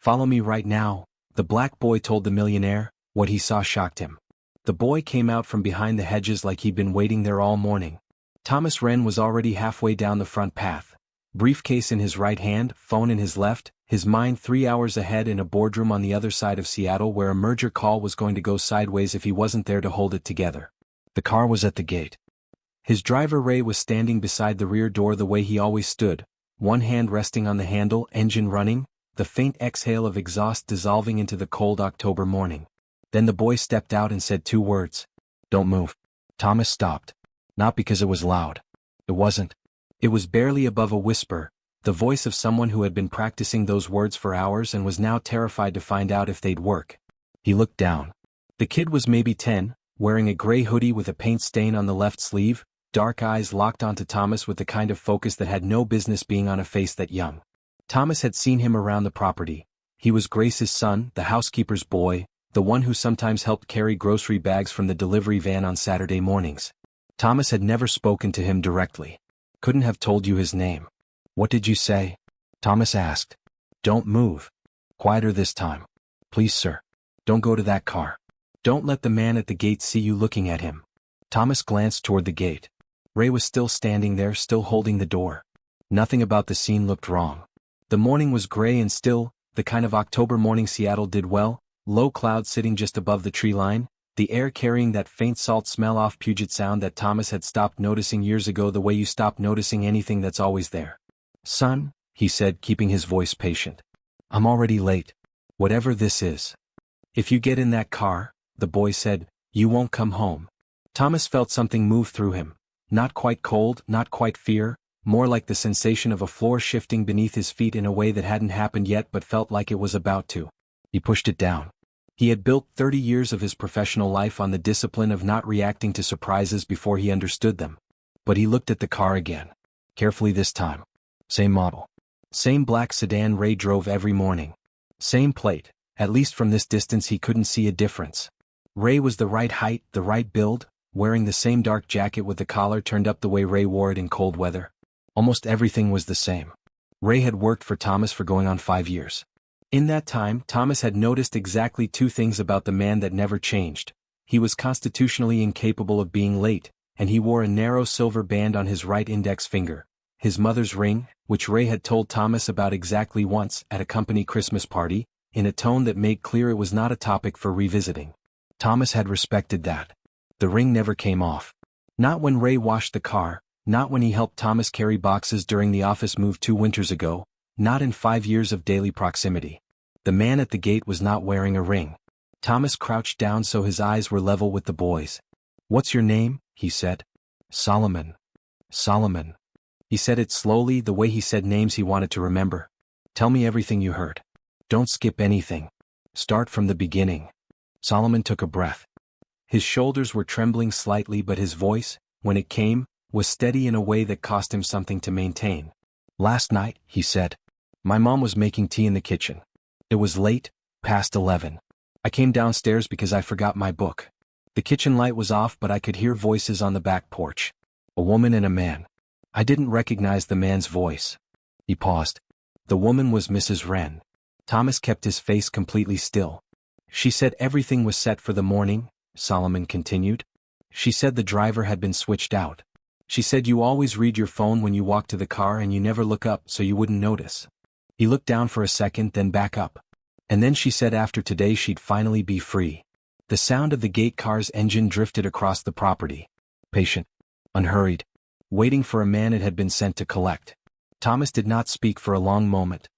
"Follow me right now," the black boy told the millionaire. What he saw shocked him. The boy came out from behind the hedges like he'd been waiting there all morning. Thomas Wren was already halfway down the front path. Briefcase in his right hand, phone in his left, his mind 3 hours ahead in a boardroom on the other side of Seattle where a merger call was going to go sideways if he wasn't there to hold it together. The car was at the gate. His driver Ray was standing beside the rear door the way he always stood, one hand resting on the handle, engine running, the faint exhale of exhaust dissolving into the cold October morning. Then the boy stepped out and said 2 words. "Don't move." Thomas stopped. Not because it was loud. It wasn't. It was barely above a whisper, the voice of someone who had been practicing those words for hours and was now terrified to find out if they'd work. He looked down. The kid was maybe 10, wearing a gray hoodie with a paint stain on the left sleeve, dark eyes locked onto Thomas with the kind of focus that had no business being on a face that young. Thomas had seen him around the property. He was Grace's son, the housekeeper's boy, the one who sometimes helped carry grocery bags from the delivery van on Saturday mornings. Thomas had never spoken to him directly. Couldn't have told you his name. "What did you say?" Thomas asked. "Don't move." Quieter this time. "Please, sir. Don't go to that car. Don't let the man at the gate see you looking at him." Thomas glanced toward the gate. Ray was still standing there, still holding the door. Nothing about the scene looked wrong. The morning was gray and still, the kind of October morning Seattle did well, low clouds sitting just above the tree line, the air carrying that faint salt smell off Puget Sound that Thomas had stopped noticing years ago the way you stop noticing anything that's always there. "Son," he said, keeping his voice patient. "I'm already late. Whatever this is. If you get in that car," the boy said, "you won't come home." Thomas felt something move through him. Not quite cold, not quite fear, more like the sensation of a floor shifting beneath his feet in a way that hadn't happened yet but felt like it was about to. He pushed it down. He had built 30 years of his professional life on the discipline of not reacting to surprises before he understood them. But he looked at the car again. Carefully this time. Same model. Same black sedan Ray drove every morning. Same plate. At least from this distance he couldn't see a difference. Ray was the right height, the right build, wearing the same dark jacket with the collar turned up the way Ray wore it in cold weather. Almost everything was the same. Ray had worked for Thomas for going on 5 years. In that time, Thomas had noticed exactly 2 things about the man that never changed. He was constitutionally incapable of being late, and he wore a narrow silver band on his right index finger. His mother's ring, which Ray had told Thomas about exactly once at a company Christmas party, in a tone that made clear it was not a topic for revisiting. Thomas had respected that. The ring never came off. Not when Ray washed the car, not when he helped Thomas carry boxes during the office move 2 winters ago, not in 5 years of daily proximity. The man at the gate was not wearing a ring. Thomas crouched down so his eyes were level with the boy's. "What's your name?" he said. "Solomon." "Solomon." He said it slowly, the way he said names he wanted to remember. "Tell me everything you heard. Don't skip anything. Start from the beginning." Solomon took a breath. His shoulders were trembling slightly but his voice, when it came, was steady in a way that cost him something to maintain. "Last night," he said, "my mom was making tea in the kitchen. It was late, past 11. I came downstairs because I forgot my book. The kitchen light was off but I could hear voices on the back porch. A woman and a man. I didn't recognize the man's voice." He paused. The woman was Mrs. Wren. Thomas kept his face completely still. "She said everything was set for the morning," Solomon continued. "She said the driver had been switched out. She said you always read your phone when you walk to the car and you never look up so you wouldn't notice." He looked down for a second then back up. "And then she said after today she'd finally be free." The sound of the gate car's engine drifted across the property. Patient. Unhurried. Waiting for a man it had been sent to collect. Thomas did not speak for a long moment.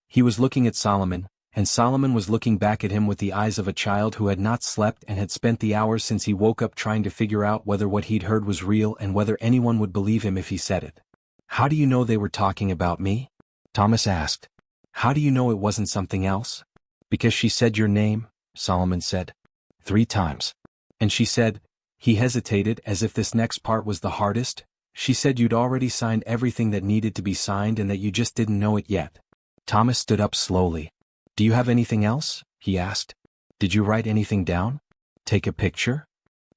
He was looking at Solomon, and Solomon was looking back at him with the eyes of a child who had not slept and had spent the hours since he woke up trying to figure out whether what he'd heard was real and whether anyone would believe him if he said it. "How do you know they were talking about me?" Thomas asked. "How do you know it wasn't something else?" "Because she said your name," Solomon said. 3 times. "And she said," he hesitated as if this next part was the hardest, "she said you'd already signed everything that needed to be signed and that you just didn't know it yet." Thomas stood up slowly. "Do you have anything else?" he asked. "Did you write anything down? Take a picture?"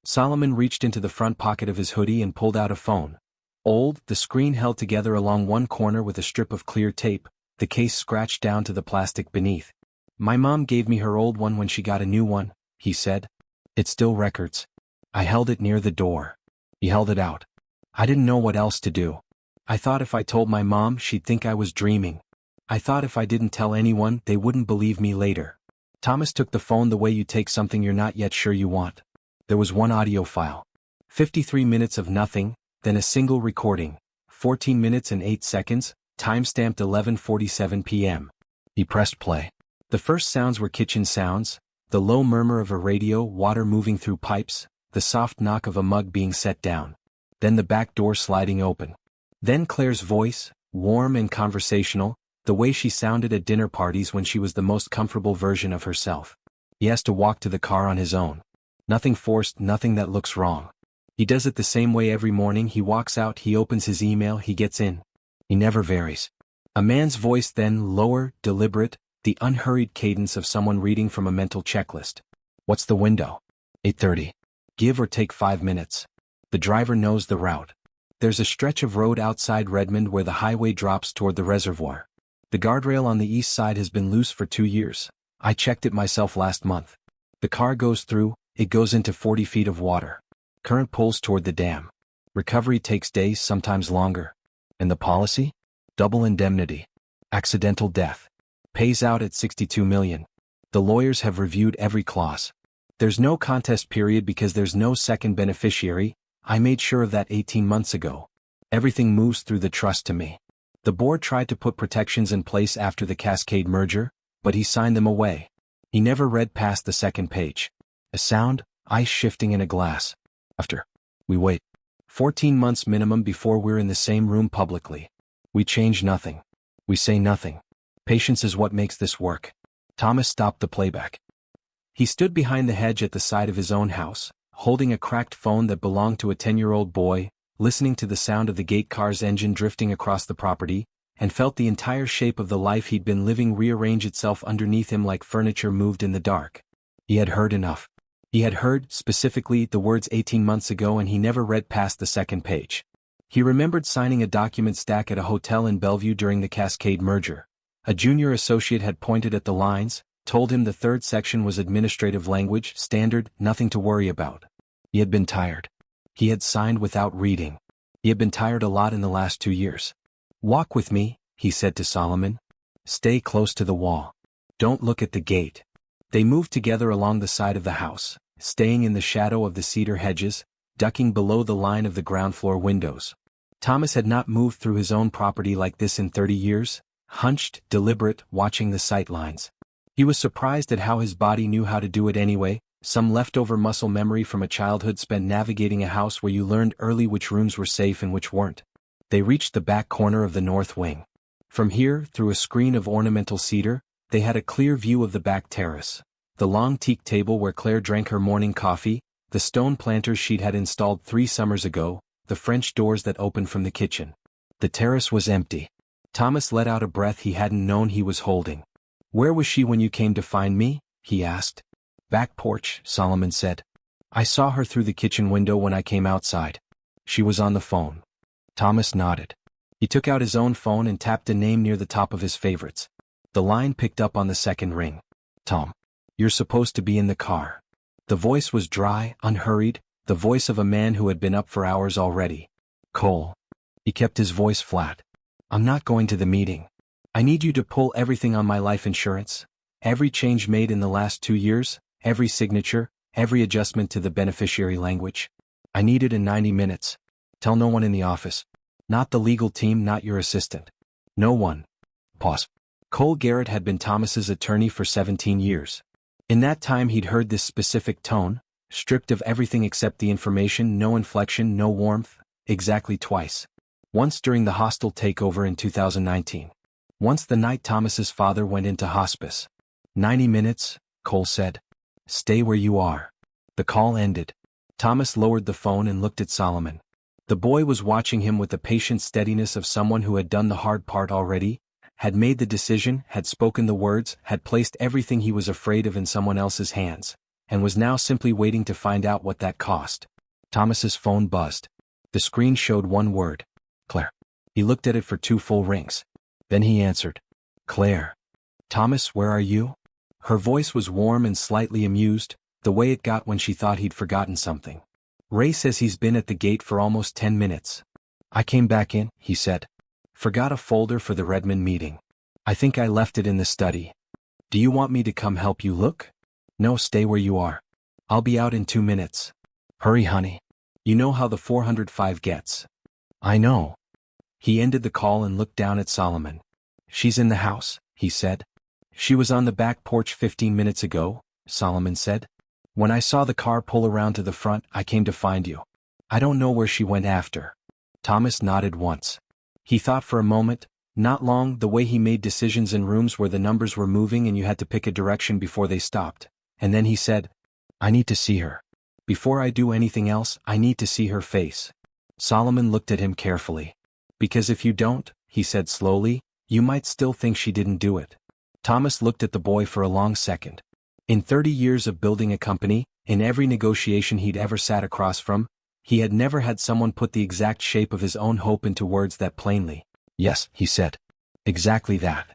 Solomon reached into the front pocket of his hoodie and pulled out a phone. Old, the screen held together along one corner with a strip of clear tape, the case scratched down to the plastic beneath. My mom gave me her old one when she got a new one, he said. It still records. I held it near the door. He held it out. I didn't know what else to do. I thought if I told my mom she'd think I was dreaming. I thought if I didn't tell anyone they wouldn't believe me later. Thomas took the phone the way you take something you're not yet sure you want. There was one audio file. 53 minutes of nothing, then a single recording. 14 minutes and 8 seconds, timestamped 11:47 p.m. He pressed play. The first sounds were kitchen sounds, the low murmur of a radio, water moving through pipes, the soft knock of a mug being set down. Then the back door sliding open. Then Claire's voice, warm and conversational, the way she sounded at dinner parties when she was the most comfortable version of herself. He has to walk to the car on his own. Nothing forced, nothing that looks wrong. He does it the same way every morning. He walks out, he opens his email, he gets in. He never varies. A man's voice then, lower, deliberate, the unhurried cadence of someone reading from a mental checklist. What's the window? 8:30. Give or take 5 minutes. The driver knows the route. There's a stretch of road outside Redmond where the highway drops toward the reservoir. The guardrail on the east side has been loose for 2 years. I checked it myself last month. The car goes through, it goes into 40 feet of water. Current pulls toward the dam. Recovery takes days, sometimes longer. And the policy? Double indemnity. Accidental death. Pays out at $62 million. The lawyers have reviewed every clause. There's no contest period because there's no second beneficiary. I made sure of that 18 months ago. Everything moves through the trust to me. The board tried to put protections in place after the Cascade merger, but he signed them away. He never read past the second page. A sound, ice shifting in a glass. After. We wait. 14 months minimum before we're in the same room publicly. We change nothing. We say nothing. Patience is what makes this work. Thomas stopped the playback. He stood behind the hedge at the side of his own house, holding a cracked phone that belonged to a 10-year-old boy, listening to the sound of the gate car's engine drifting across the property, and felt the entire shape of the life he'd been living rearrange itself underneath him like furniture moved in the dark. He had heard enough. He had heard, specifically, the words 18 months ago, and he never read past the second page. He remembered signing a document stack at a hotel in Bellevue during the Cascade merger. A junior associate had pointed at the lines, told him the third section was administrative language, standard, nothing to worry about. He had been tired. He had signed without reading. He had been tired a lot in the last 2 years. Walk with me, he said to Solomon. Stay close to the wall. Don't look at the gate. They moved together along the side of the house, staying in the shadow of the cedar hedges, ducking below the line of the ground floor windows. Thomas had not moved through his own property like this in 30 years, hunched, deliberate, watching the sight lines. He was surprised at how his body knew how to do it anyway, some leftover muscle memory from a childhood spent navigating a house where you learned early which rooms were safe and which weren't. They reached the back corner of the north wing. From here, through a screen of ornamental cedar, they had a clear view of the back terrace. The long teak table where Claire drank her morning coffee, the stone planters she'd had installed 3 summers ago, the French doors that opened from the kitchen. The terrace was empty. Thomas let out a breath he hadn't known he was holding. Where was she when you came to find me? He asked. Back porch, Solomon said. I saw her through the kitchen window when I came outside. She was on the phone. Thomas nodded. He took out his own phone and tapped a name near the top of his favorites. The line picked up on the second ring. Tom. You're supposed to be in the car. The voice was dry, unhurried, the voice of a man who had been up for hours already. Cole. He kept his voice flat. I'm not going to the meeting. I need you to pull everything on my life insurance. Every change made in the last 2 years, every signature, every adjustment to the beneficiary language. I need it in 90 minutes. Tell no one in the office. Not the legal team, not your assistant. No one. Pause. Cole Garrett had been Thomas's attorney for 17 years. In that time he'd heard this specific tone, stripped of everything except the information, no inflection, no warmth, exactly twice. Once during the hostile takeover in 2019. Once the night Thomas's father went into hospice. 90 minutes, Cole said. Stay where you are. The call ended. Thomas lowered the phone and looked at Solomon. The boy was watching him with the patient steadiness of someone who had done the hard part already, had made the decision, had spoken the words, had placed everything he was afraid of in someone else's hands, and was now simply waiting to find out what that cost. Thomas's phone buzzed. The screen showed one word. Claire. He looked at it for 2 full rings. Then he answered. Claire. Thomas, where are you? Her voice was warm and slightly amused, the way it got when she thought he'd forgotten something. Ray says he's been at the gate for almost 10 minutes. I came back in, he said. Forgot a folder for the Redmond meeting. I think I left it in the study. Do you want me to come help you look? No, stay where you are. I'll be out in 2 minutes. Hurry, honey. You know how the 405 gets. I know. He ended the call and looked down at Solomon. She's in the house, he said. She was on the back porch 15 minutes ago, Solomon said. When I saw the car pull around to the front, I came to find you. I don't know where she went after. Thomas nodded once. He thought for a moment, not long, the way he made decisions in rooms where the numbers were moving and you had to pick a direction before they stopped, and then he said, I need to see her. Before I do anything else, I need to see her face. Solomon looked at him carefully. Because if you don't, he said slowly, you might still think she didn't do it. Thomas looked at the boy for a long second. In 30 years of building a company, in every negotiation he'd ever sat across from, he had never had someone put the exact shape of his own hope into words that plainly. Yes, he said. Exactly that.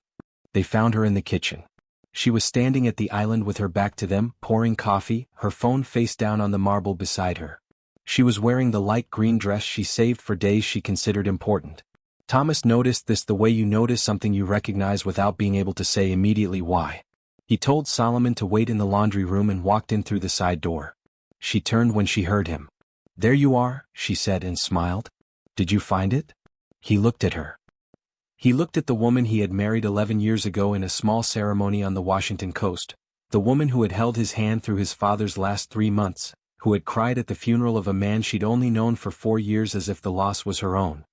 They found her in the kitchen. She was standing at the island with her back to them, pouring coffee, her phone face down on the marble beside her. She was wearing the light green dress she saved for days she considered important. Thomas noticed this the way you notice something you recognize without being able to say immediately why. He told Solomon to wait in the laundry room and walked in through the side door. She turned when she heard him. There you are, she said and smiled. Did you find it? He looked at her. He looked at the woman he had married 11 years ago in a small ceremony on the Washington coast, the woman who had held his hand through his father's last 3 months, who had cried at the funeral of a man she'd only known for 4 years as if the loss was her own.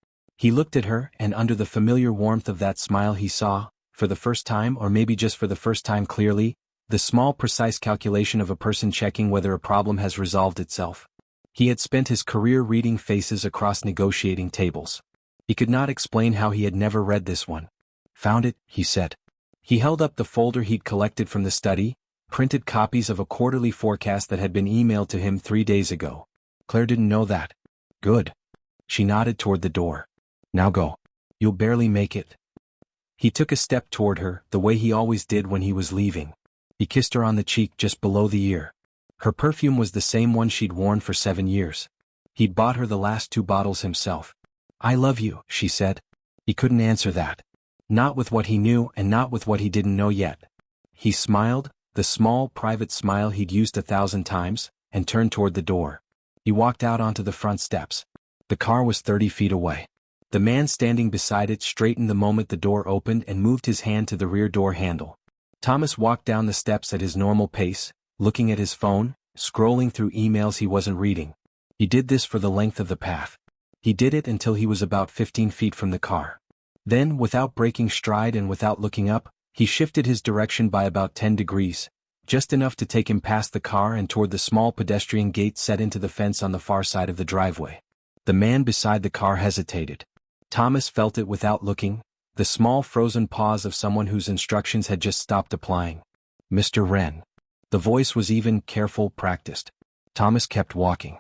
He looked at her, and under the familiar warmth of that smile he saw, for the first time or maybe just for the first time clearly, the small precise calculation of a person checking whether a problem has resolved itself. He had spent his career reading faces across negotiating tables. He could not explain how he had never read this one. Found it, he said. He held up the folder he'd collected from the study, printed copies of a quarterly forecast that had been emailed to him 3 days ago. Claire didn't know that. Good. She nodded toward the door. Now go. You'll barely make it. He took a step toward her, the way he always did when he was leaving. He kissed her on the cheek just below the ear. Her perfume was the same one she'd worn for 7 years. He'd bought her the last 2 bottles himself. I love you, she said. He couldn't answer that. Not with what he knew and not with what he didn't know yet. He smiled, the small private smile he'd used 1,000 times, and turned toward the door. He walked out onto the front steps. The car was 30 feet away. The man standing beside it straightened the moment the door opened and moved his hand to the rear door handle. Thomas walked down the steps at his normal pace, looking at his phone, scrolling through emails he wasn't reading. He did this for the length of the path. He did it until he was about 15 feet from the car. Then, without breaking stride and without looking up, he shifted his direction by about 10 degrees, just enough to take him past the car and toward the small pedestrian gate set into the fence on the far side of the driveway. The man beside the car hesitated. Thomas felt it without looking, the small frozen pause of someone whose instructions had just stopped applying. Mr. Wren. The voice was even, careful, practiced. Thomas kept walking.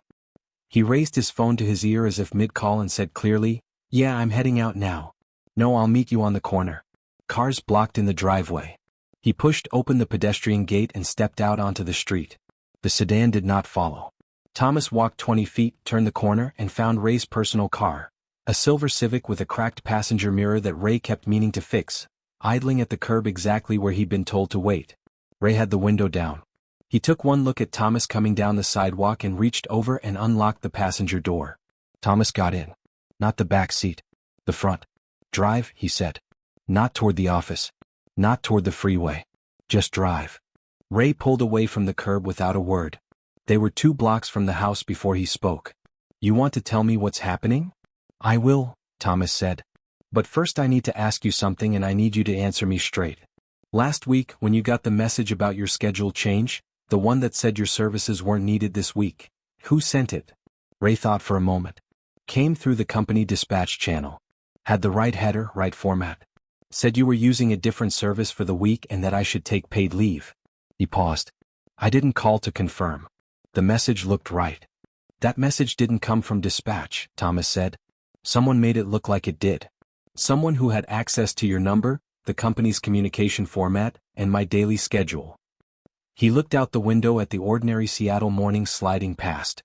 He raised his phone to his ear as if mid-call and said clearly, Yeah, I'm heading out now. No, I'll meet you on the corner. Cars blocked in the driveway. He pushed open the pedestrian gate and stepped out onto the street. The sedan did not follow. Thomas walked 20 feet, turned the corner, and found Ray's personal car, a silver Civic with a cracked passenger mirror that Ray kept meaning to fix, idling at the curb exactly where he'd been told to wait. Ray had the window down. He took one look at Thomas coming down the sidewalk and reached over and unlocked the passenger door. Thomas got in. Not the back seat. The front. Drive, he said. Not toward the office. Not toward the freeway. Just drive. Ray pulled away from the curb without a word. They were 2 blocks from the house before he spoke. You want to tell me what's happening? I will, Thomas said. But first I need to ask you something and I need you to answer me straight. Last week, when you got the message about your schedule change, the one that said your services weren't needed this week, who sent it? Ray thought for a moment. Came through the company dispatch channel. Had the right header, right format. Said you were using a different service for the week and that I should take paid leave. He paused. I didn't call to confirm. The message looked right. That message didn't come from dispatch, Thomas said. Someone made it look like it did. Someone who had access to your number, the company's communication format, and my daily schedule. He looked out the window at the ordinary Seattle morning sliding past.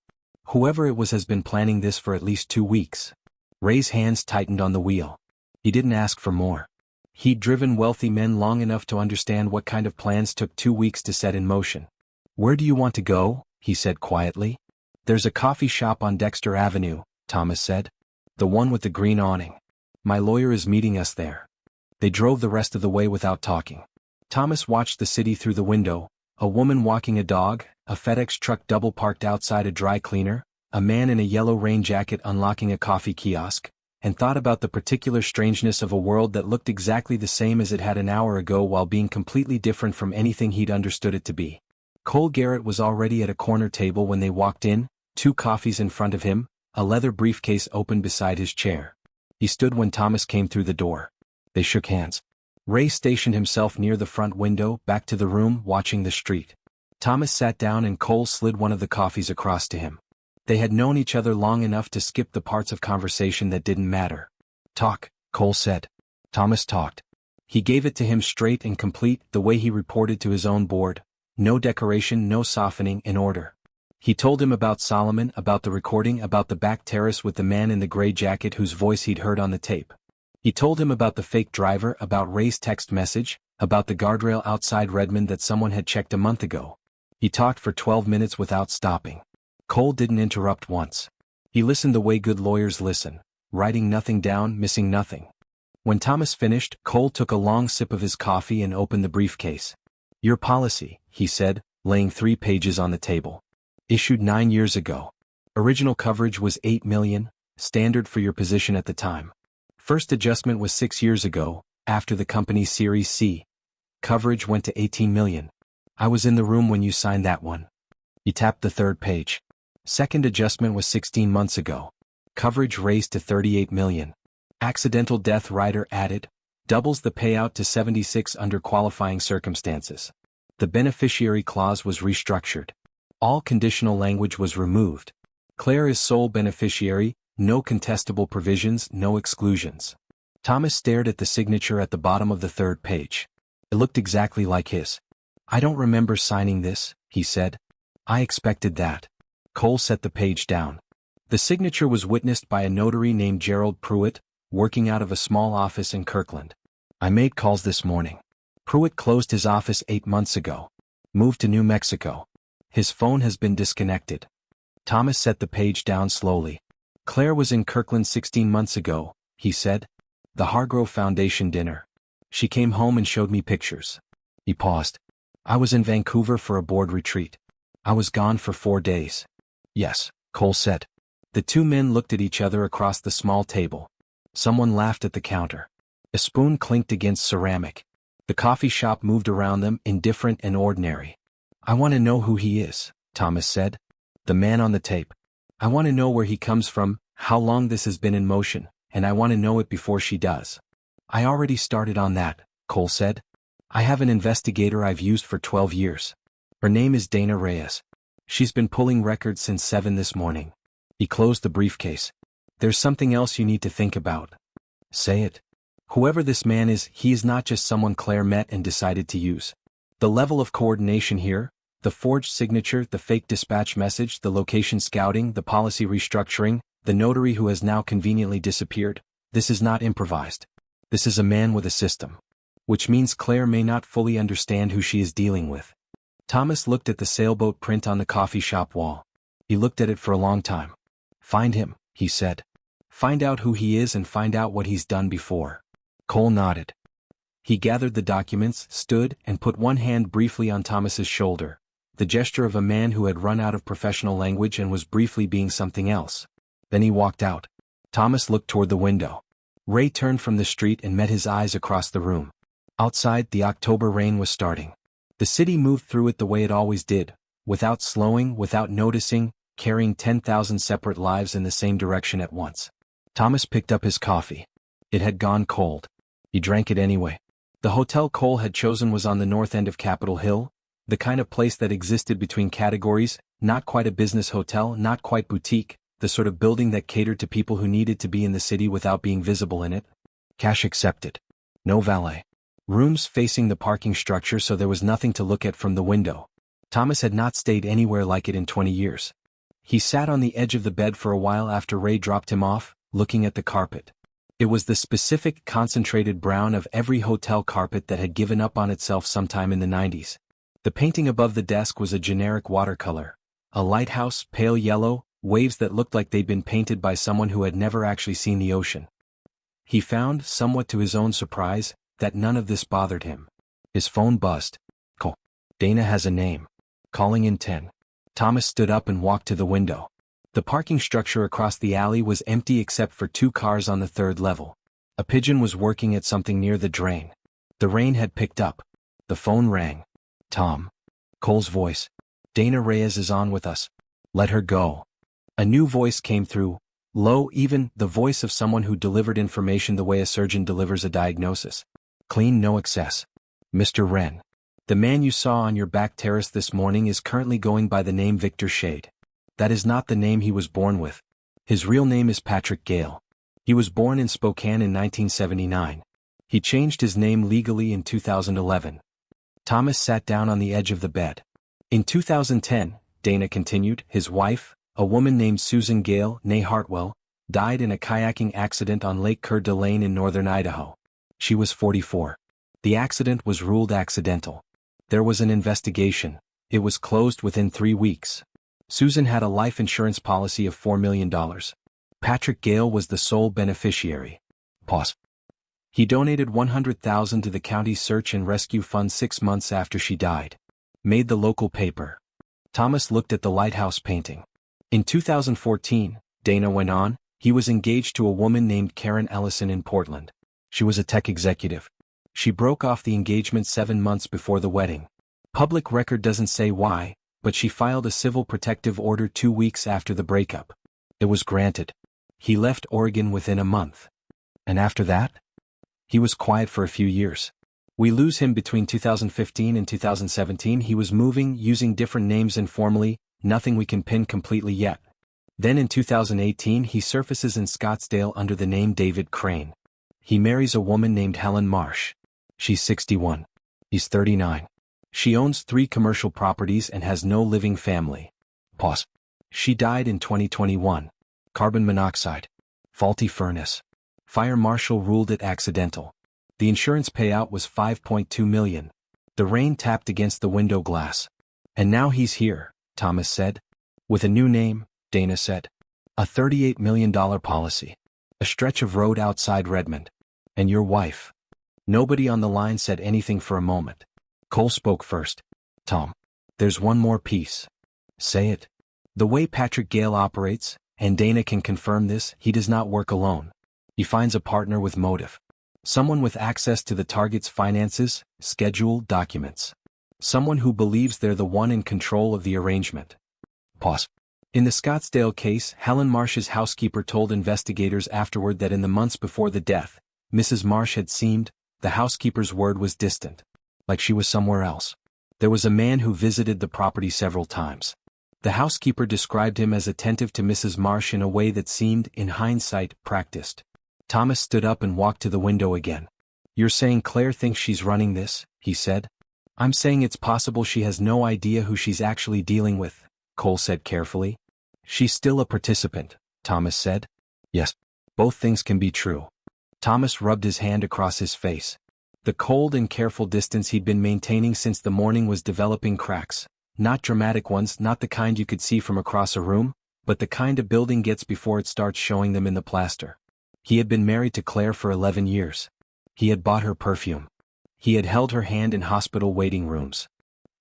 Whoever it was has been planning this for at least 2 weeks. Ray's hands tightened on the wheel. He didn't ask for more. He'd driven wealthy men long enough to understand what kind of plans took 2 weeks to set in motion. "Where do you want to go?" he said quietly. "There's a coffee shop on Dexter Avenue," Thomas said. "The one with the green awning. My lawyer is meeting us there." They drove the rest of the way without talking. Thomas watched the city through the window, a woman walking a dog, a FedEx truck double parked outside a dry cleaner, a man in a yellow rain jacket unlocking a coffee kiosk, and thought about the particular strangeness of a world that looked exactly the same as it had an hour ago while being completely different from anything he'd understood it to be. Cole Garrett was already at a corner table when they walked in, 2 coffees in front of him, a leather briefcase open beside his chair. He stood when Thomas came through the door. They shook hands. Ray stationed himself near the front window, back to the room, watching the street. Thomas sat down and Cole slid one of the coffees across to him. They had known each other long enough to skip the parts of conversation that didn't matter. "Talk," Cole said. Thomas talked. He gave it to him straight and complete, the way he reported to his own board. No decoration, no softening, in order. He told him about Solomon, about the recording, about the back terrace with the man in the gray jacket whose voice he'd heard on the tape. He told him about the fake driver, about Ray's text message, about the guardrail outside Redmond that someone had checked a month ago. He talked for 12 minutes without stopping. Cole didn't interrupt once. He listened the way good lawyers listen, writing nothing down, missing nothing. When Thomas finished, Cole took a long sip of his coffee and opened the briefcase. "Your policy," he said, laying 3 pages on the table. "Issued 9 years ago. Original coverage was $8 million, standard for your position at the time. First adjustment was 6 years ago, after the company's Series C. Coverage went to $18 million. I was in the room when you signed that one." He tapped the 3rd page. Second adjustment was 16 months ago. Coverage raised to $38 million. Accidental death rider added, doubles the payout to 76 under qualifying circumstances. The beneficiary clause was restructured. All conditional language was removed. Claire is sole beneficiary, no contestable provisions, no exclusions. Thomas stared at the signature at the bottom of the 3rd page. It looked exactly like his. "I don't remember signing this," he said. "I expected that." Cole set the page down. The signature was witnessed by a notary named Gerald Pruitt, working out of a small office in Kirkland. "I made calls this morning." Pruitt closed his office 8 months ago. Moved to New Mexico. His phone has been disconnected. Thomas set the page down slowly. "Claire was in Kirkland 16 months ago," he said. "The Hargrove Foundation dinner. She came home and showed me pictures." He paused. "I was in Vancouver for a board retreat. I was gone for 4 days." "Yes," Cole said. The 2 men looked at each other across the small table. Someone laughed at the counter. A spoon clinked against ceramic. The coffee shop moved around them, indifferent and ordinary. "I want to know who he is," Thomas said. "The man on the tape. I want to know where he comes from, how long this has been in motion, and I want to know it before she does." "I already started on that," Cole said. "I have an investigator I've used for 12 years. Her name is Dana Reyes. She's been pulling records since 7 this morning." He closed the briefcase. "There's something else you need to think about." "Say it." "Whoever this man is, he is not just someone Claire met and decided to use. The level of coordination here, the forged signature, the fake dispatch message, the location scouting, the policy restructuring, the notary who has now conveniently disappeared, this is not improvised. This is a man with a system. Which means Claire may not fully understand who she is dealing with." Thomas looked at the sailboat print on the coffee shop wall. He looked at it for a long time. "Find him," he said. "Find out who he is and find out what he's done before." Cole nodded. He gathered the documents, stood, and put one hand briefly on Thomas's shoulder, the gesture of a man who had run out of professional language and was briefly being something else. Then he walked out. Thomas looked toward the window. Ray turned from the street and met his eyes across the room. Outside, the October rain was starting. The city moved through it the way it always did, without slowing, without noticing, carrying 10,000 separate lives in the same direction at once. Thomas picked up his coffee. It had gone cold. He drank it anyway. The hotel Cole had chosen was on the north end of Capitol Hill, the kind of place that existed between categories, not quite a business hotel, not quite boutique, the sort of building that catered to people who needed to be in the city without being visible in it. Cash accepted. No valet. Rooms facing the parking structure, so there was nothing to look at from the window. Thomas had not stayed anywhere like it in 20 years. He sat on the edge of the bed for a while after Ray dropped him off, looking at the carpet. It was the specific concentrated brown of every hotel carpet that had given up on itself sometime in the 90s. The painting above the desk was a generic watercolor. A lighthouse, pale yellow, waves that looked like they'd been painted by someone who had never actually seen the ocean. He found, somewhat to his own surprise, that none of this bothered him. His phone buzzed. Call. Dana has a name. Calling in 10. Thomas stood up and walked to the window. The parking structure across the alley was empty except for 2 cars on the 3rd level. A pigeon was working at something near the drain. The rain had picked up. The phone rang. Tom. Cole's voice. Dana Reyes is on with us. Let her go. A new voice came through, low, even, the voice of someone who delivered information the way a surgeon delivers a diagnosis. Clean, no excess. Mr. Wren. The man you saw on your back terrace this morning is currently going by the name Victor Shade. That is not the name he was born with. His real name is Patrick Gale. He was born in Spokane in 1979. He changed his name legally in 2011. Thomas sat down on the edge of the bed. In 2010, Dana continued, his wife, a woman named Susan Gale, née Hartwell, died in a kayaking accident on Lake Coeur d'Alene in northern Idaho. She was 44. The accident was ruled accidental. There was an investigation. It was closed within 3 weeks. Susan had a life insurance policy of $4 million. Patrick Gale was the sole beneficiary. Pause. He donated $100,000 to the county's search and rescue fund 6 months after she died. Made the local paper. Thomas looked at the lighthouse painting. In 2014, Dana went on, he was engaged to a woman named Karen Ellison in Portland. She was a tech executive. She broke off the engagement 7 months before the wedding. Public record doesn't say why, but she filed a civil protective order 2 weeks after the breakup. It was granted. He left Oregon within a month. And after that? He was quiet for a few years. We lose him between 2015 and 2017. He was moving, using different names informally, nothing we can pin completely yet. Then in 2018 he surfaces in Scottsdale under the name David Crane. He marries a woman named Helen Marsh. She's 61. He's 39. She owns 3 commercial properties and has no living family. Pause. She died in 2021. Carbon monoxide. Faulty furnace. Fire marshal ruled it accidental. The insurance payout was $5.2 million. The rain tapped against the window glass. And now he's here, Thomas said. With a new name, Dana said. A $38 million policy. A stretch of road outside Redmond. And your wife. Nobody on the line said anything for a moment. Cole spoke first. Tom. There's one more piece. Say it. The way Patrick Gale operates, and Dana can confirm this, he does not work alone. He finds a partner with motive. Someone with access to the target's finances, schedule, documents. Someone who believes they're the one in control of the arrangement. Pause. In the Scottsdale case, Helen Marsh's housekeeper told investigators afterward that in the months before the death, Mrs. Marsh had seemed, the housekeeper's word was distant. Like she was somewhere else. There was a man who visited the property several times. The housekeeper described him as attentive to Mrs. Marsh in a way that seemed, in hindsight, practiced. Thomas stood up and walked to the window again. You're saying Claire thinks she's running this, he said. I'm saying it's possible she has no idea who she's actually dealing with, Cole said carefully. She's still a participant, Thomas said. Yes. Both things can be true. Thomas rubbed his hand across his face. The cold and careful distance he'd been maintaining since the morning was developing cracks. Not dramatic ones, not the kind you could see from across a room, but the kind a building gets before it starts showing them in the plaster. He had been married to Claire for 11 years. He had bought her perfume. He had held her hand in hospital waiting rooms.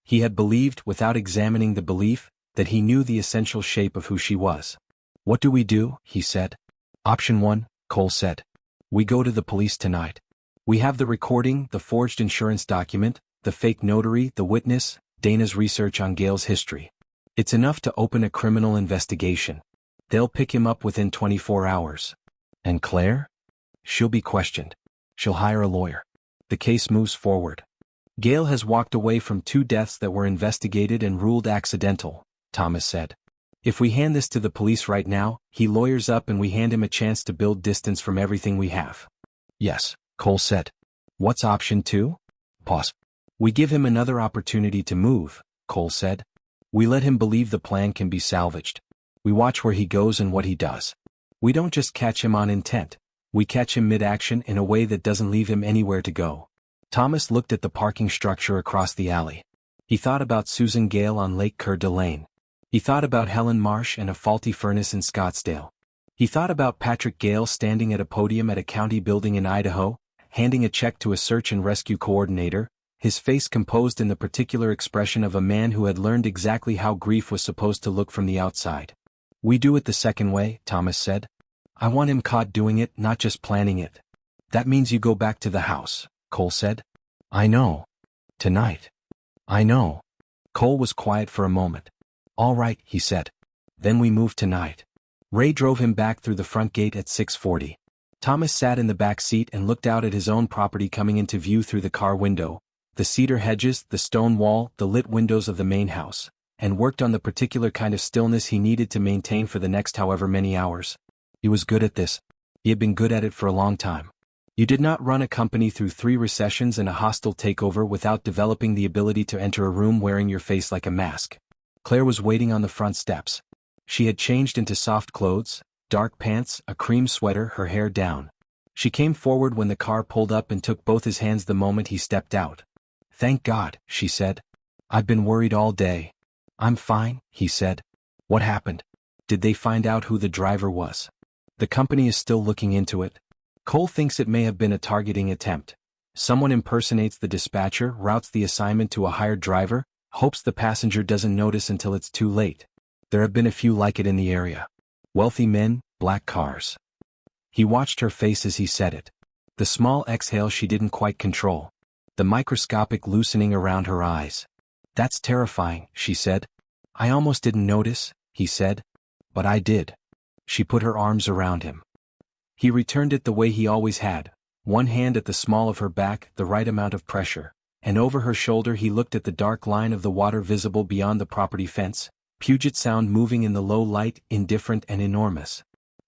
He had believed, without examining the belief, that he knew the essential shape of who she was. What do we do? He said. Option 1, Cole said. We go to the police tonight. We have the recording, the forged insurance document, the fake notary, the witness, Dana's research on Gale's history. It's enough to open a criminal investigation. They'll pick him up within 24 hours. And Claire? She'll be questioned. She'll hire a lawyer. The case moves forward. Gale has walked away from 2 deaths that were investigated and ruled accidental, Thomas said. If we hand this to the police right now, he lawyers up and we hand him a chance to build distance from everything we have. Yes, Cole said. What's option 2? Pause. We give him another opportunity to move, Cole said. We let him believe the plan can be salvaged. We watch where he goes and what he does. We don't just catch him on intent. We catch him mid-action in a way that doesn't leave him anywhere to go. Thomas looked at the parking structure across the alley. He thought about Susan Gale on Lake Coeur d'Alene. He thought about Helen Marsh and a faulty furnace in Scottsdale. He thought about Patrick Gale standing at a podium at a county building in Idaho, handing a check to a search and rescue coordinator, his face composed in the particular expression of a man who had learned exactly how grief was supposed to look from the outside. We do it the second way, Thomas said. I want him caught doing it, not just planning it. That means you go back to the house, Cole said. I know. Tonight. I know. Cole was quiet for a moment. All right, he said. Then we move tonight. Ray drove him back through the front gate at 6:40. Thomas sat in the back seat and looked out at his own property coming into view through the car window, the cedar hedges, the stone wall, the lit windows of the main house, and worked on the particular kind of stillness he needed to maintain for the next however many hours. He was good at this. He had been good at it for a long time. You did not run a company through 3 recessions and a hostile takeover without developing the ability to enter a room wearing your face like a mask. Claire was waiting on the front steps. She had changed into soft clothes, dark pants, a cream sweater, her hair down. She came forward when the car pulled up and took both his hands the moment he stepped out. Thank God, she said. I've been worried all day. I'm fine, he said. What happened? Did they find out who the driver was? The company is still looking into it. Cole thinks it may have been a targeting attempt. Someone impersonates the dispatcher, routes the assignment to a hired driver, hopes the passenger doesn't notice until it's too late. There have been a few like it in the area. Wealthy men, black cars. He watched her face as he said it. The small exhale she didn't quite control. The microscopic loosening around her eyes. That's terrifying, she said. I almost didn't notice, he said. But I did. She put her arms around him. He returned it the way he always had, one hand at the small of her back, the right amount of pressure, and over her shoulder he looked at the dark line of the water visible beyond the property fence, Puget Sound moving in the low light, indifferent and enormous.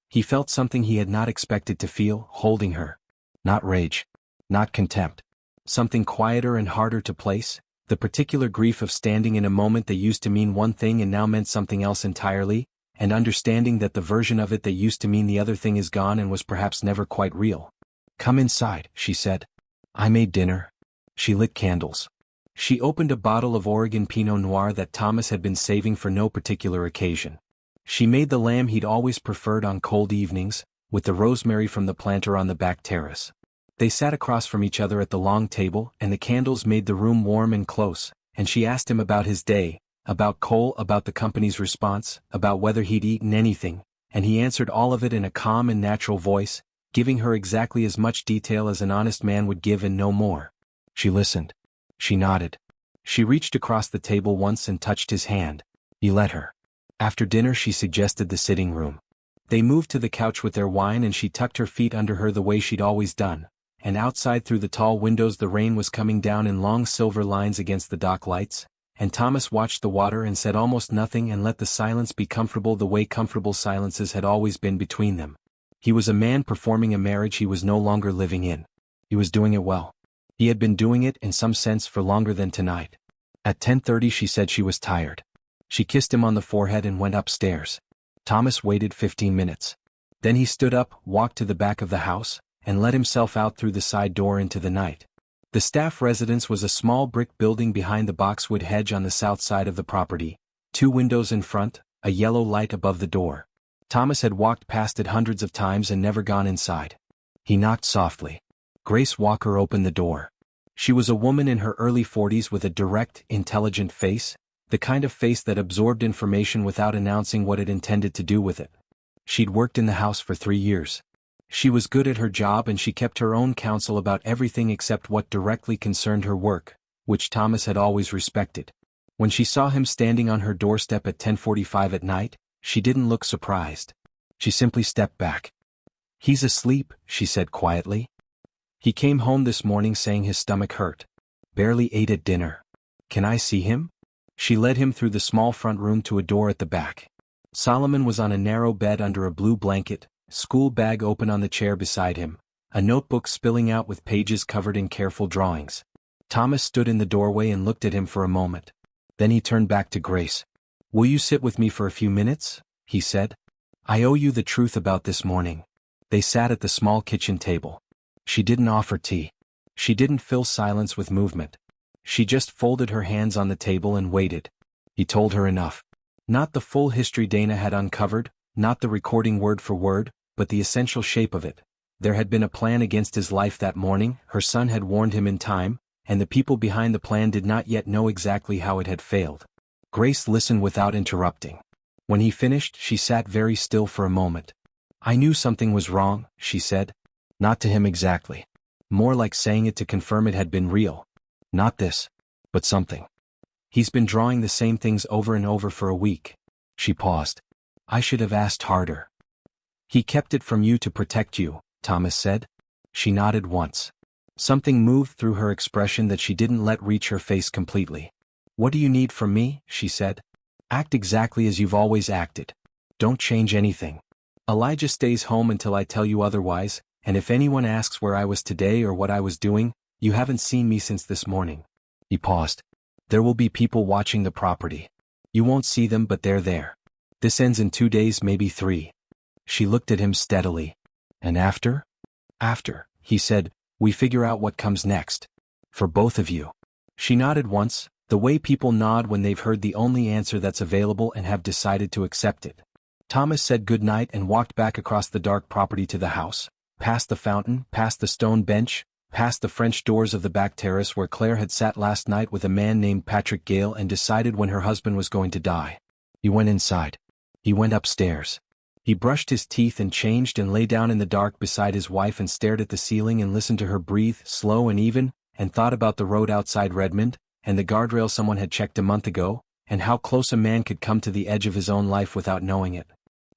He felt something he had not expected to feel, holding her. Not rage. Not contempt. Something quieter and harder to place, the particular grief of standing in a moment that used to mean one thing and now meant something else entirely, and understanding that the version of it that used to mean the other thing is gone and was perhaps never quite real. Come inside, she said. I made dinner. She lit candles. She opened a bottle of Oregon Pinot Noir that Thomas had been saving for no particular occasion. She made the lamb he'd always preferred on cold evenings, with the rosemary from the planter on the back terrace. They sat across from each other at the long table, and the candles made the room warm and close, and she asked him about his day, about Cole, about the company's response, about whether he'd eaten anything, and he answered all of it in a calm and natural voice, giving her exactly as much detail as an honest man would give and no more. She listened. She nodded. She reached across the table once and touched his hand. He let her. After dinner she suggested the sitting room. They moved to the couch with their wine and she tucked her feet under her the way she'd always done, and outside through the tall windows the rain was coming down in long silver lines against the dock lights, and Thomas watched the water and said almost nothing and let the silence be comfortable the way comfortable silences had always been between them. He was a man performing a marriage he was no longer living in. He was doing it well. He had been doing it in some sense for longer than tonight. At 10:30 she said she was tired. She kissed him on the forehead and went upstairs. Thomas waited 15 minutes. Then he stood up, walked to the back of the house, and let himself out through the side door into the night. The staff residence was a small brick building behind the boxwood hedge on the south side of the property, 2 windows in front, a yellow light above the door. Thomas had walked past it hundreds of times and never gone inside. He knocked softly. Grace Walker opened the door. She was a woman in her early 40s with a direct, intelligent face, the kind of face that absorbed information without announcing what it intended to do with it. She'd worked in the house for 3 years. She was good at her job and she kept her own counsel about everything except what directly concerned her work, which Thomas had always respected. When she saw him standing on her doorstep at 10:45 at night, she didn't look surprised. She simply stepped back. He's asleep, she said quietly. He came home this morning saying his stomach hurt. Barely ate at dinner. Can I see him? She led him through the small front room to a door at the back. Solomon was on a narrow bed under a blue blanket, school bag open on the chair beside him, a notebook spilling out with pages covered in careful drawings. Thomas stood in the doorway and looked at him for a moment. Then he turned back to Grace. "Will you sit with me for a few minutes?" he said. "I owe you the truth about this morning." They sat at the small kitchen table. She didn't offer tea. She didn't fill silence with movement. She just folded her hands on the table and waited. He told her enough. Not the full history Dana had uncovered, not the recording word for word, but the essential shape of it. There had been a plan against his life that morning, her son had warned him in time, and the people behind the plan did not yet know exactly how it had failed. Grace listened without interrupting. When he finished, she sat very still for a moment. "I knew something was wrong," she said. Not to him exactly. More like saying it to confirm it had been real. Not this, but something. "He's been drawing the same things over and over for a week." She paused. "I should have asked harder." "He kept it from you to protect you," Thomas said. She nodded once. Something moved through her expression that she didn't let reach her face completely. "What do you need from me?" she said. "Act exactly as you've always acted. Don't change anything. Elijah stays home until I tell you otherwise, and if anyone asks where I was today or what I was doing, you haven't seen me since this morning." He paused. "There will be people watching the property. You won't see them, but they're there. This ends in 2 days, maybe 3. She looked at him steadily. "And after?" "After," he said, "we figure out what comes next. For both of you." She nodded once, the way people nod when they've heard the only answer that's available and have decided to accept it. Thomas said good night and walked back across the dark property to the house, past the fountain, past the stone bench, past the French doors of the back terrace where Claire had sat last night with a man named Patrick Gale and decided when her husband was going to die. He went inside. He went upstairs. He brushed his teeth and changed and lay down in the dark beside his wife and stared at the ceiling and listened to her breathe, slow and even, and thought about the road outside Redmond, and the guardrail someone had checked a month ago, and how close a man could come to the edge of his own life without knowing it.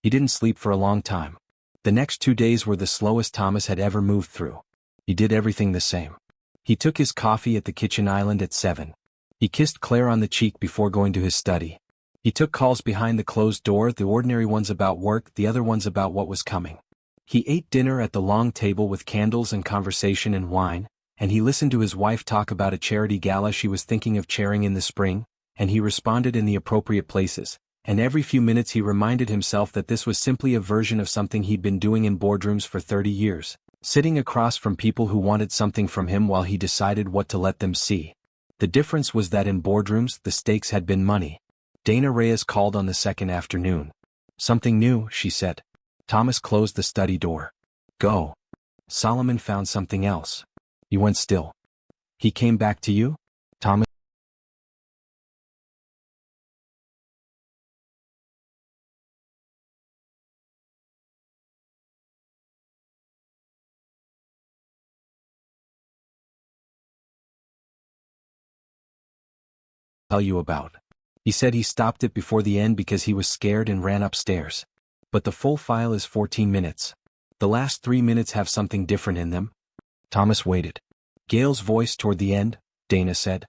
He didn't sleep for a long time. The next 2 days were the slowest Thomas had ever moved through. He did everything the same. He took his coffee at the kitchen island at 7. He kissed Claire on the cheek before going to his study. He took calls behind the closed door, the ordinary ones about work, the other ones about what was coming. He ate dinner at the long table with candles and conversation and wine, and he listened to his wife talk about a charity gala she was thinking of chairing in the spring, and he responded in the appropriate places, and every few minutes he reminded himself that this was simply a version of something he'd been doing in boardrooms for 30 years, sitting across from people who wanted something from him while he decided what to let them see. The difference was that in boardrooms the stakes had been money. Dana Reyes called on the second afternoon. "Something new," she said. Thomas closed the study door. "Go." Solomon found something else. You went still. "He came back to you?" Thomas tell you about. He said he stopped it before the end because he was scared and ran upstairs. But the full file is 14 minutes. The last 3 minutes have something different in them. Thomas waited. Gail's voice toward the end, Dana said.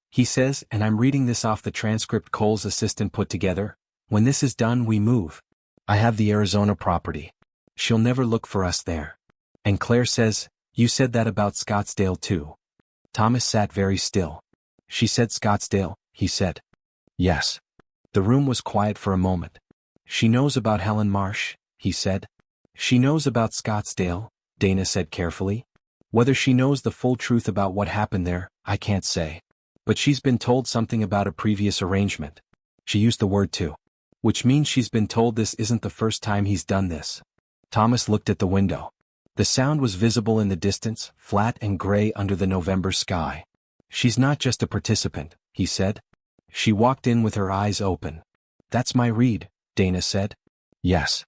He says, and I'm reading this off the transcript Cole's assistant put together, "When this is done we move. I have the Arizona property. She'll never look for us there." And Claire says, "You said that about Scottsdale too." Thomas sat very still. "She said Scottsdale," he said. "Yes." The room was quiet for a moment. "She knows about Helen Marsh," he said. "She knows about Scottsdale," Dana said carefully. "Whether she knows the full truth about what happened there, I can't say. But she's been told something about a previous arrangement." She used the word too. "Which means she's been told this isn't the first time he's done this." Thomas looked at the window. The sound was visible in the distance, flat and gray under the November sky. "She's not just a participant," he said. "She walked in with her eyes open." "That's my read," Dana said. "Yes."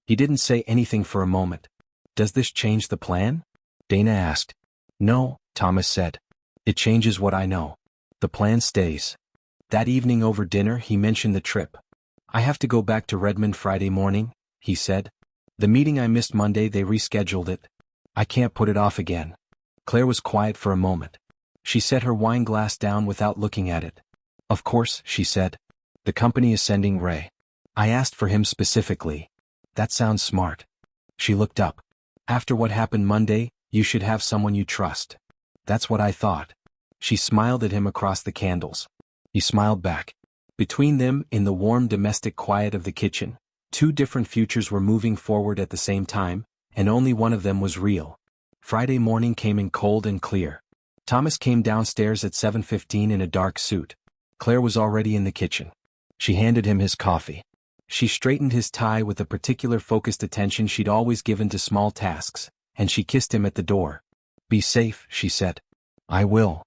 He didn't say anything for a moment. "Does this change the plan?" Dana asked. "No," Thomas said. "It changes what I know. The plan stays." That evening over dinner he mentioned the trip. "I have to go back to Redmond Friday morning," he said. "The meeting I missed Monday, they rescheduled it. I can't put it off again." Claire was quiet for a moment. She set her wine glass down without looking at it. "Of course," she said. "The company is sending Ray. I asked for him specifically." "That sounds smart." She looked up. "After what happened Monday, you should have someone you trust." "That's what I thought." She smiled at him across the candles. He smiled back. Between them, in the warm domestic quiet of the kitchen, two different futures were moving forward at the same time, and only one of them was real. Friday morning came in cold and clear. Thomas came downstairs at 7:15 in a dark suit. Claire was already in the kitchen. She handed him his coffee. She straightened his tie with the particular focused attention she'd always given to small tasks, and she kissed him at the door. "Be safe," she said. "I will."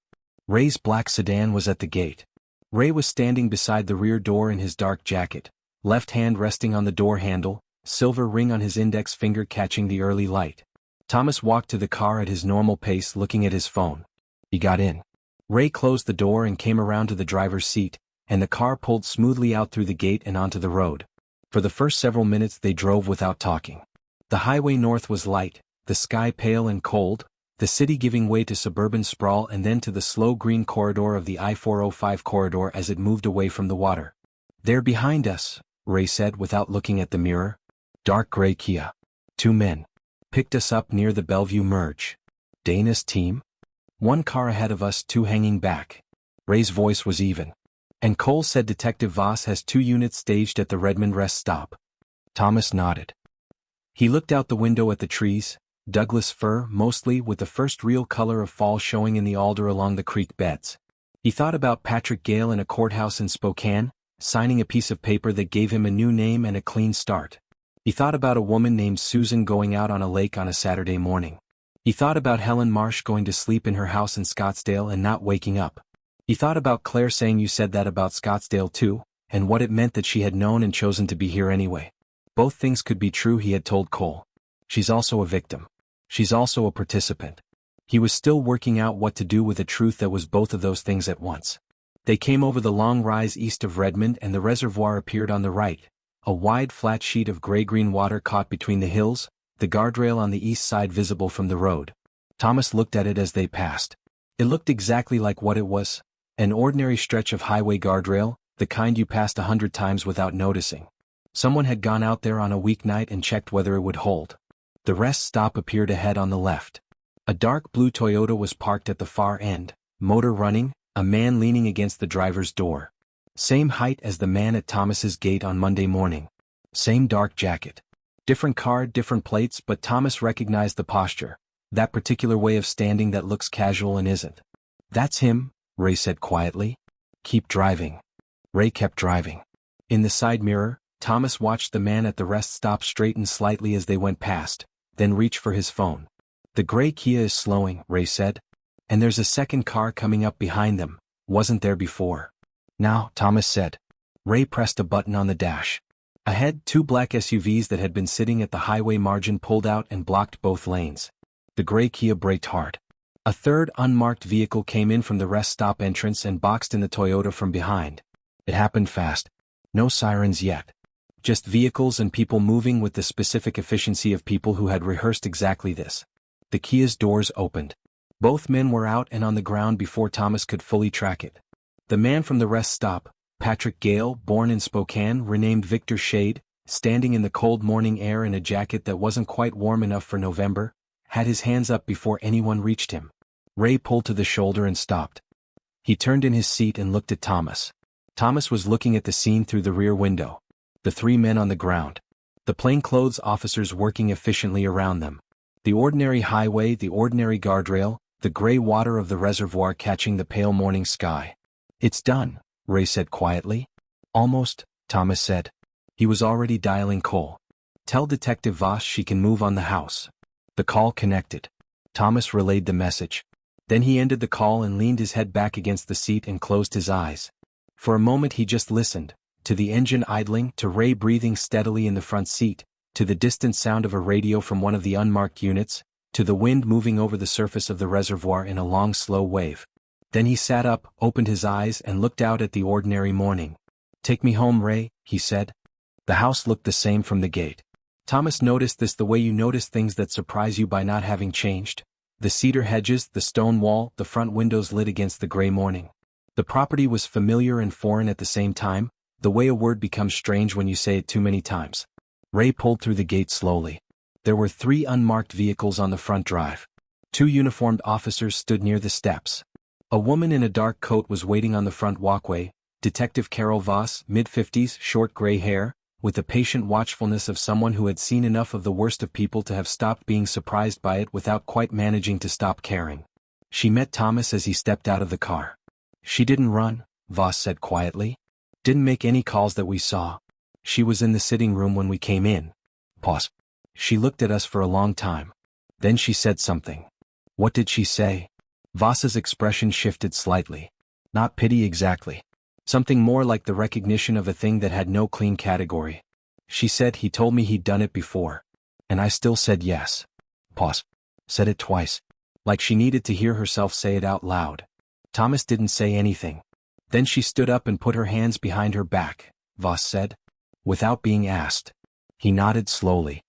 Ray's black sedan was at the gate. Ray was standing beside the rear door in his dark jacket, left hand resting on the door handle, silver ring on his index finger catching the early light. Thomas walked to the car at his normal pace, looking at his phone. He got in. Ray closed the door and came around to the driver's seat, and the car pulled smoothly out through the gate and onto the road. For the first several minutes they drove without talking. The highway north was light, the sky pale and cold, the city giving way to suburban sprawl and then to the slow green corridor of the I-405 corridor as it moved away from the water. "They're behind us," Ray said without looking at the mirror. Dark gray Kia. Two men. Picked us up near the Bellevue merge. Dana's team? One car ahead of us, two hanging back. Ray's voice was even. "And Cole said Detective Voss has 2 units staged at the Redmond rest stop." Thomas nodded. He looked out the window at the trees, Douglas fir mostly, with the first real color of fall showing in the alder along the creek beds. He thought about Patrick Gale in a courthouse in Spokane, signing a piece of paper that gave him a new name and a clean start. He thought about a woman named Susan going out on a lake on a Saturday morning. He thought about Helen Marsh going to sleep in her house in Scottsdale and not waking up. He thought about Claire saying, "You said that about Scottsdale too," and what it meant that she had known and chosen to be here anyway. Both things could be true, he had told Cole. She's also a victim. She's also a participant. He was still working out what to do with a truth that was both of those things at once. They came over the long rise east of Redmond and the reservoir appeared on the right, a wide flat sheet of gray-green water caught between the hills, the guardrail on the east side visible from the road. Thomas looked at it as they passed. It looked exactly like what it was, an ordinary stretch of highway guardrail, the kind you passed 100 times without noticing. Someone had gone out there on a weeknight and checked whether it would hold. The rest stop appeared ahead on the left. A dark blue Toyota was parked at the far end, motor running, a man leaning against the driver's door. Same height as the man at Thomas's gate on Monday morning. Same dark jacket. Different car, different plates, but Thomas recognized the posture, that particular way of standing that looks casual and isn't. "That's him," Ray said quietly. "Keep driving." Ray kept driving. In the side mirror, Thomas watched the man at the rest stop straighten slightly as they went past, then reach for his phone. "The gray Kia is slowing," Ray said. "And there's a second car coming up behind them, wasn't there before?" "Now," Thomas said. Ray pressed a button on the dash. Ahead, 2 black SUVs that had been sitting at the highway margin pulled out and blocked both lanes. The gray Kia braked hard. A third unmarked vehicle came in from the rest stop entrance and boxed in the Toyota from behind. It happened fast. No sirens yet. Just vehicles and people moving with the specific efficiency of people who had rehearsed exactly this. The Kia's doors opened. Both men were out and on the ground before Thomas could fully track it. The man from the rest stop, Patrick Gale, born in Spokane, renamed Victor Shade, standing in the cold morning air in a jacket that wasn't quite warm enough for November, had his hands up before anyone reached him. Ray pulled to the shoulder and stopped. He turned in his seat and looked at Thomas. Thomas was looking at the scene through the rear window. The 3 men on the ground. The plainclothes officers working efficiently around them. The ordinary highway, the ordinary guardrail, the gray water of the reservoir catching the pale morning sky. "It's done," Ray said quietly. "Almost," Thomas said. He was already dialing Cole. "Tell Detective Voss she can move on the house." The call connected. Thomas relayed the message. Then he ended the call and leaned his head back against the seat and closed his eyes. For a moment he just listened, to the engine idling, to Ray breathing steadily in the front seat, to the distant sound of a radio from one of the unmarked units, to the wind moving over the surface of the reservoir in a long slow wave. Then he sat up, opened his eyes and looked out at the ordinary morning. "Take me home, Ray," he said. The house looked the same from the gate. Thomas noticed this the way you notice things that surprise you by not having changed. The cedar hedges, the stone wall, the front windows lit against the gray morning. The property was familiar and foreign at the same time, the way a word becomes strange when you say it too many times. Ray pulled through the gate slowly. There were 3 unmarked vehicles on the front drive. 2 uniformed officers stood near the steps. A woman in a dark coat was waiting on the front walkway, Detective Carol Voss, mid-50s, short gray hair, with the patient watchfulness of someone who had seen enough of the worst of people to have stopped being surprised by it without quite managing to stop caring. She met Thomas as he stepped out of the car. She didn't run, Voss said quietly. Didn't make any calls that we saw. She was in the sitting room when we came in. Pause. She looked at us for a long time. Then she said something. What did she say? Voss's expression shifted slightly. Not pity exactly. Something more like the recognition of a thing that had no clean category. She said he told me he'd done it before. And I still said yes. Pause. Said it twice. Like she needed to hear herself say it out loud. Thomas didn't say anything. Then she stood up and put her hands behind her back, Voss said. Without being asked. He nodded slowly.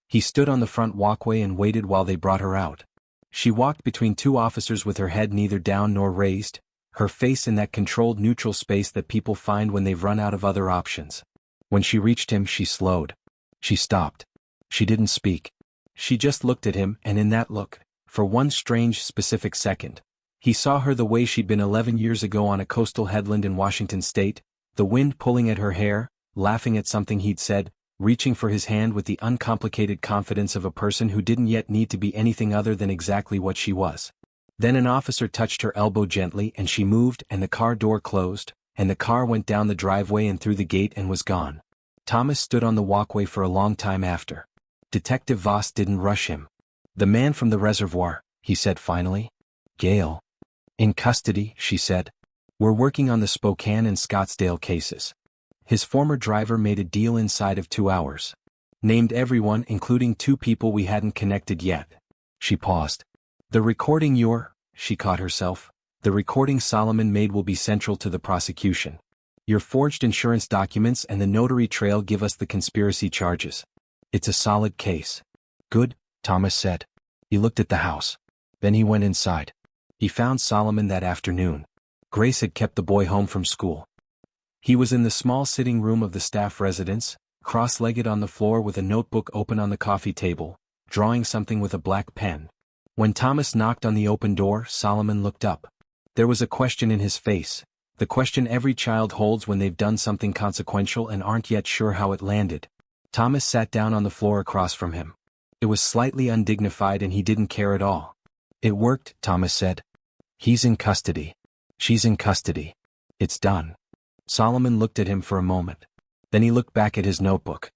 He stood on the front walkway and waited while they brought her out. She walked between two officers with her head neither down nor raised, her face in that controlled neutral space that people find when they've run out of other options. When she reached him, she slowed. She stopped. She didn't speak. She just looked at him, and in that look, for one strange specific second, he saw her the way she'd been 11 years ago on a coastal headland in Washington state, the wind pulling at her hair, laughing at something he'd said, reaching for his hand with the uncomplicated confidence of a person who didn't yet need to be anything other than exactly what she was. Then an officer touched her elbow gently and she moved and the car door closed, and the car went down the driveway and through the gate and was gone. Thomas stood on the walkway for a long time after. Detective Voss didn't rush him. The man from the reservoir, he said finally. Gail. In custody, she said. We're working on the Spokane and Scottsdale cases. His former driver made a deal inside of 2 hours. Named everyone including 2 people we hadn't connected yet. She paused. The recording she caught herself. The recording Solomon made will be central to the prosecution. Your forged insurance documents and the notary trail give us the conspiracy charges. It's a solid case. Good, Thomas said. He looked at the house. Then he went inside. He found Solomon that afternoon. Grace had kept the boy home from school. He was in the small sitting room of the staff residence, cross-legged on the floor with a notebook open on the coffee table, drawing something with a black pen. When Thomas knocked on the open door, Solomon looked up. There was a question in his face, the question every child holds when they've done something consequential and aren't yet sure how it landed. Thomas sat down on the floor across from him. It was slightly undignified and he didn't care at all. It worked, Thomas said. He's in custody. She's in custody. It's done. Solomon looked at him for a moment. Then he looked back at his notebook.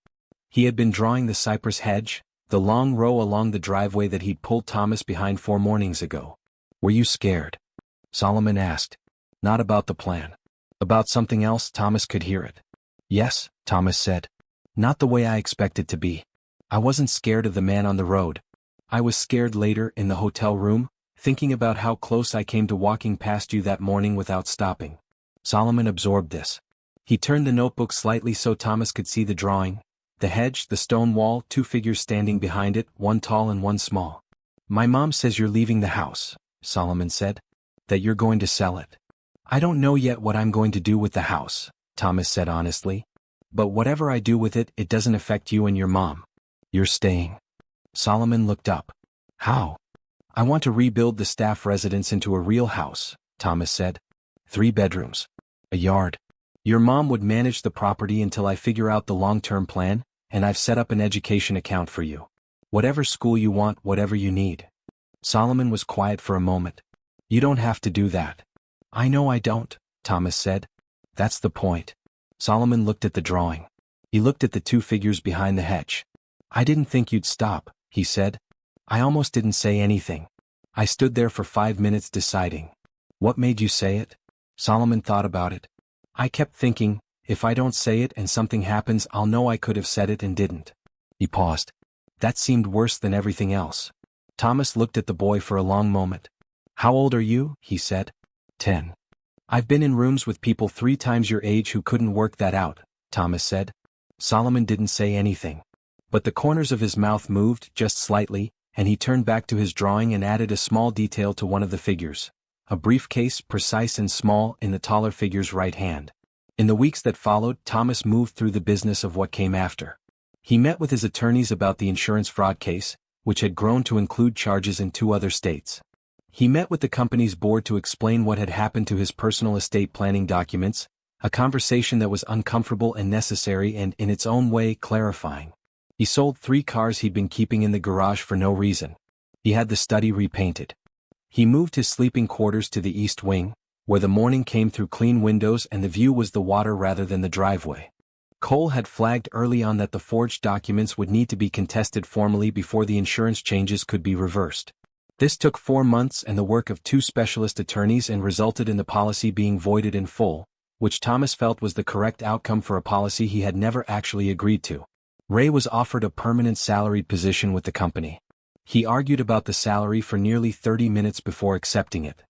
He had been drawing the cypress hedge, the long row along the driveway that he'd pulled Thomas behind 4 mornings ago. Were you scared? Solomon asked. Not about the plan. About something else. Thomas could hear it. Yes, Thomas said. Not the way I expected to be. I wasn't scared of the man on the road. I was scared later in the hotel room, thinking about how close I came to walking past you that morning without stopping. Solomon absorbed this. He turned the notebook slightly so Thomas could see the drawing, the hedge, the stone wall, 2 figures standing behind it, one tall and one small. My mom says you're leaving the house, Solomon said. That you're going to sell it. I don't know yet what I'm going to do with the house, Thomas said honestly. But whatever I do with it, it doesn't affect you and your mom. You're staying. Solomon looked up. How? I want to rebuild the staff residence into a real house, Thomas said. 3 bedrooms. A yard. Your mom would manage the property until I figure out the long-term plan, and I've set up an education account for you. Whatever school you want, whatever you need. Solomon was quiet for a moment. You don't have to do that. I know I don't, Thomas said. That's the point. Solomon looked at the drawing. He looked at the 2 figures behind the hedge. I didn't think you'd stop, he said. I almost didn't say anything. I stood there for 5 minutes deciding. What made you say it? Solomon thought about it. I kept thinking, if I don't say it and something happens, I'll know I could have said it and didn't. He paused. That seemed worse than everything else. Thomas looked at the boy for a long moment. How old are you? He said. 10. I've been in rooms with people 3 times your age who couldn't work that out, Thomas said. Solomon didn't say anything. But the corners of his mouth moved just slightly, and he turned back to his drawing and added a small detail to one of the figures. A briefcase, precise and small, in the taller figure's right hand. In the weeks that followed, Thomas moved through the business of what came after. He met with his attorneys about the insurance fraud case, which had grown to include charges in 2 other states. He met with the company's board to explain what had happened to his personal estate planning documents, A conversation that was uncomfortable and necessary and, in its own way, clarifying. He sold 3 cars he'd been keeping in the garage for no reason. He had the study repainted. He moved his sleeping quarters to the east wing, where the morning came through clean windows and the view was the water rather than the driveway. Cole had flagged early on that the forged documents would need to be contested formally before the insurance changes could be reversed. This took 4 months and the work of 2 specialist attorneys and resulted in the policy being voided in full, which Thomas felt was the correct outcome for a policy he had never actually agreed to. Ray was offered a permanent salaried position with the company. He argued about the salary for nearly 30 minutes before accepting it.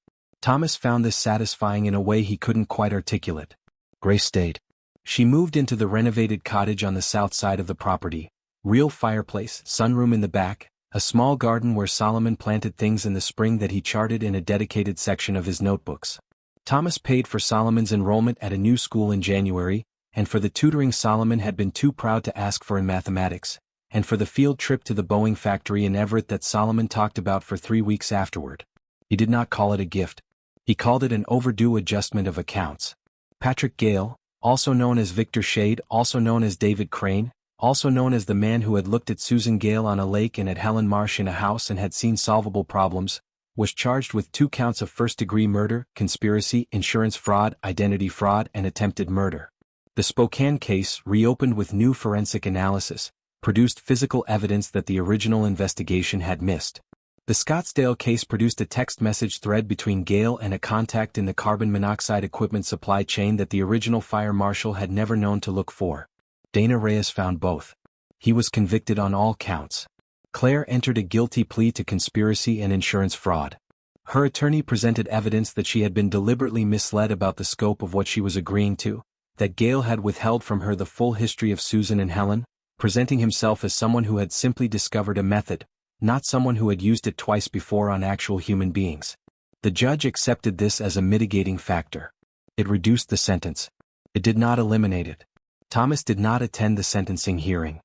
Thomas found this satisfying in a way he couldn't quite articulate. Grace stayed. She moved into the renovated cottage on the south side of the property. Real fireplace, sunroom in the back, a small garden where Solomon planted things in the spring that he charted in a dedicated section of his notebooks. Thomas paid for Solomon's enrollment at a new school in January, and for the tutoring Solomon had been too proud to ask for in mathematics, and for the field trip to the Boeing factory in Everett that Solomon talked about for 3 weeks afterward. He did not call it a gift. He called it an overdue adjustment of accounts. Patrick Gale, also known as Victor Shade, also known as David Crane, also known as the man who had looked at Susan Gale on a lake and at Helen Marsh in a house and had seen solvable problems, was charged with 2 counts of first-degree murder, conspiracy, insurance fraud, identity fraud, and attempted murder. The Spokane case, reopened with new forensic analysis, produced physical evidence that the original investigation had missed. The Scottsdale case produced a text message thread between Gale and a contact in the carbon monoxide equipment supply chain that the original fire marshal had never known to look for. Dana Reyes found both. He was convicted on all counts. Claire entered a guilty plea to conspiracy and insurance fraud. Her attorney presented evidence that she had been deliberately misled about the scope of what she was agreeing to, that Gale had withheld from her the full history of Susan and Helen, presenting himself as someone who had simply discovered a method, not someone who had used it twice before on actual human beings. The judge accepted this as a mitigating factor. It reduced the sentence. It did not eliminate it. Thomas did not attend the sentencing hearing.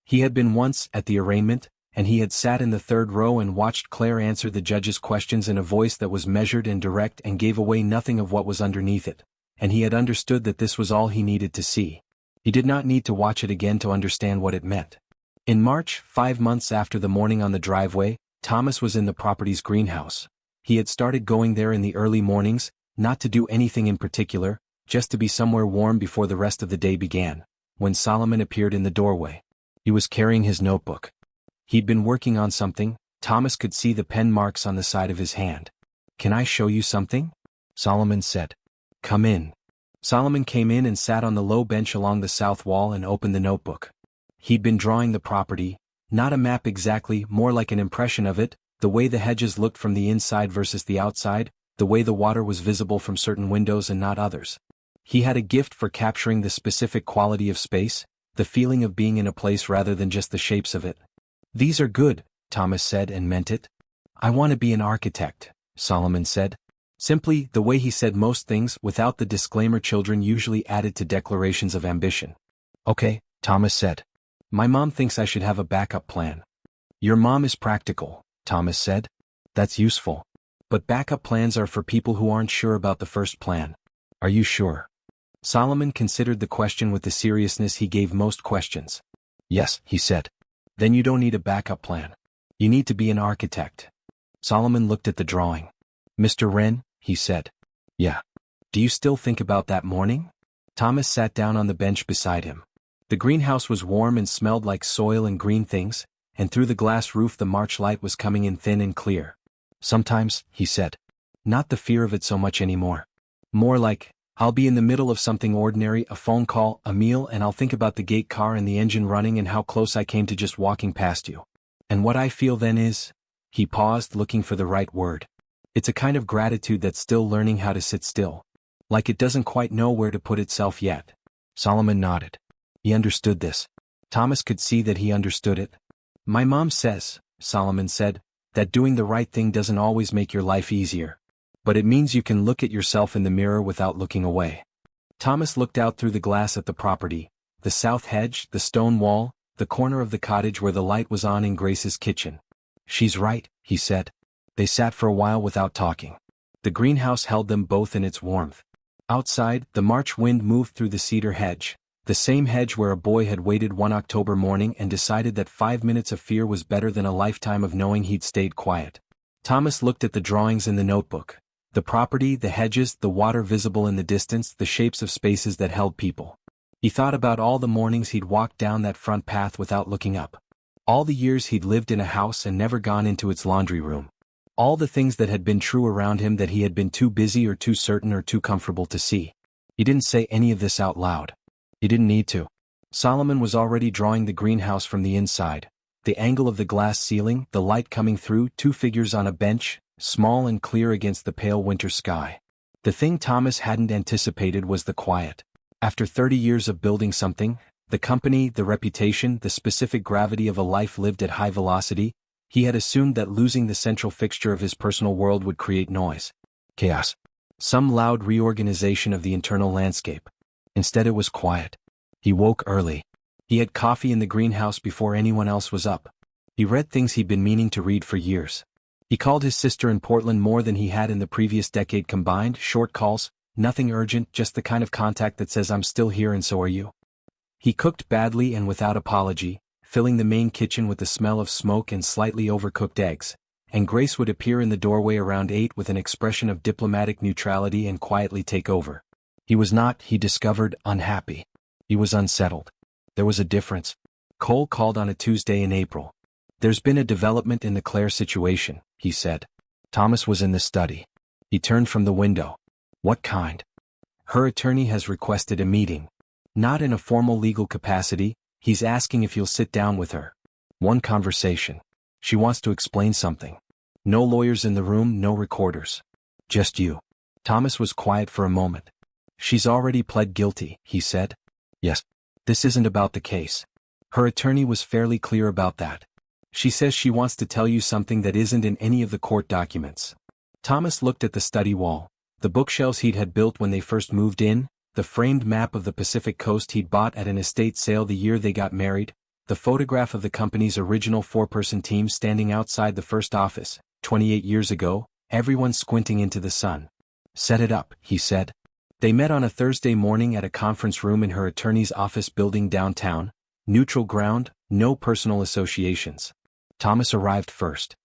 He had been once at the arraignment, and he had sat in the 3rd row and watched Claire answer the judge's questions in a voice that was measured and direct and gave away nothing of what was underneath it, and he had understood that this was all he needed to see. He did not need to watch it again to understand what it meant. In March, 5 months after the morning on the driveway, Thomas was in the property's greenhouse. He had started going there in the early mornings, not to do anything in particular, just to be somewhere warm before the rest of the day began, when Solomon appeared in the doorway. He was carrying his notebook. He'd been working on something. Thomas could see the pen marks on the side of his hand. "Can I show you something?" Solomon said. "Come in." Solomon came in and sat on the low bench along the south wall and opened the notebook. He'd been drawing the property, not a map exactly, more like an impression of it, the way the hedges looked from the inside versus the outside, the way the water was visible from certain windows and not others. He had a gift for capturing the specific quality of space, the feeling of being in a place rather than just the shapes of it. "These are good," Thomas said and meant it. "I want to be an architect," Solomon said. Simply, the way he said most things, without the disclaimer children usually added to declarations of ambition. "Okay," Thomas said. "My mom thinks I should have a backup plan." "Your mom is practical," Thomas said. "That's useful. But backup plans are for people who aren't sure about the first plan. Are you sure?" Solomon considered the question with the seriousness he gave most questions. "Yes," he said. "Then you don't need a backup plan. You need to be an architect." Solomon looked at the drawing. "Mr. Wren," he said. "Yeah. Do you still think about that morning?" Thomas sat down on the bench beside him. The greenhouse was warm and smelled like soil and green things, and through the glass roof the March light was coming in thin and clear. "Sometimes," he said. "Not the fear of it so much anymore. More like, I'll be in the middle of something ordinary, a phone call, a meal, and I'll think about the gate car and the engine running and how close I came to just walking past you. And what I feel then is..." He paused, looking for the right word. "It's a kind of gratitude that's still learning how to sit still. Like it doesn't quite know where to put itself yet." Solomon nodded. He understood this. Thomas could see that he understood it. "My mom says," Solomon said, "that doing the right thing doesn't always make your life easier. But it means you can look at yourself in the mirror without looking away." Thomas looked out through the glass at the property, the south hedge, the stone wall, the corner of the cottage where the light was on in Grace's kitchen. "She's right," he said. They sat for a while without talking. The greenhouse held them both in its warmth. Outside, the March wind moved through the cedar hedge, the same hedge where a boy had waited one October morning and decided that 5 minutes of fear was better than a lifetime of knowing he'd stayed quiet. Thomas looked at the drawings in the notebook. The property, the hedges, the water visible in the distance, the shapes of spaces that held people. He thought about all the mornings he'd walked down that front path without looking up. All the years he'd lived in a house and never gone into its laundry room. All the things that had been true around him that he had been too busy or too certain or too comfortable to see. He didn't say any of this out loud. He didn't need to. Solomon was already drawing the greenhouse from the inside. The angle of the glass ceiling, the light coming through, 2 figures on a bench, small and clear against the pale winter sky. The thing Thomas hadn't anticipated was the quiet. After 30 years of building something, the company, the reputation, the specific gravity of a life lived at high velocity, he had assumed that losing the central fixture of his personal world would create noise. Chaos. Some loud reorganization of the internal landscape. Instead it was quiet. He woke early. He had coffee in the greenhouse before anyone else was up. He read things he'd been meaning to read for years. He called his sister in Portland more than he had in the previous decade combined, short calls, nothing urgent, just the kind of contact that says I'm still here and so are you. He cooked badly and without apology, filling the main kitchen with the smell of smoke and slightly overcooked eggs, and Grace would appear in the doorway around 8 with an expression of diplomatic neutrality and quietly take over. He was not, he discovered, unhappy. He was unsettled. There was a difference. Cole called on a Tuesday in April. There's been a development in the Claire situation, he said. Thomas was in the study. He turned from the window. What kind? Her attorney has requested a meeting. Not in a formal legal capacity, he's asking if you'll sit down with her. One conversation. She wants to explain something. No lawyers in the room, no recorders. Just you. Thomas was quiet for a moment. She's already pled guilty, he said. Yes. This isn't about the case. Her attorney was fairly clear about that. She says she wants to tell you something that isn't in any of the court documents. Thomas looked at the study wall, the bookshelves he'd had built when they first moved in, the framed map of the Pacific Coast he'd bought at an estate sale the year they got married, the photograph of the company's original 4-person team standing outside the first office, 28 years ago, everyone squinting into the sun. Set it up, he said. They met on a Thursday morning at a conference room in her attorney's office building downtown, neutral ground, no personal associations. Thomas arrived first.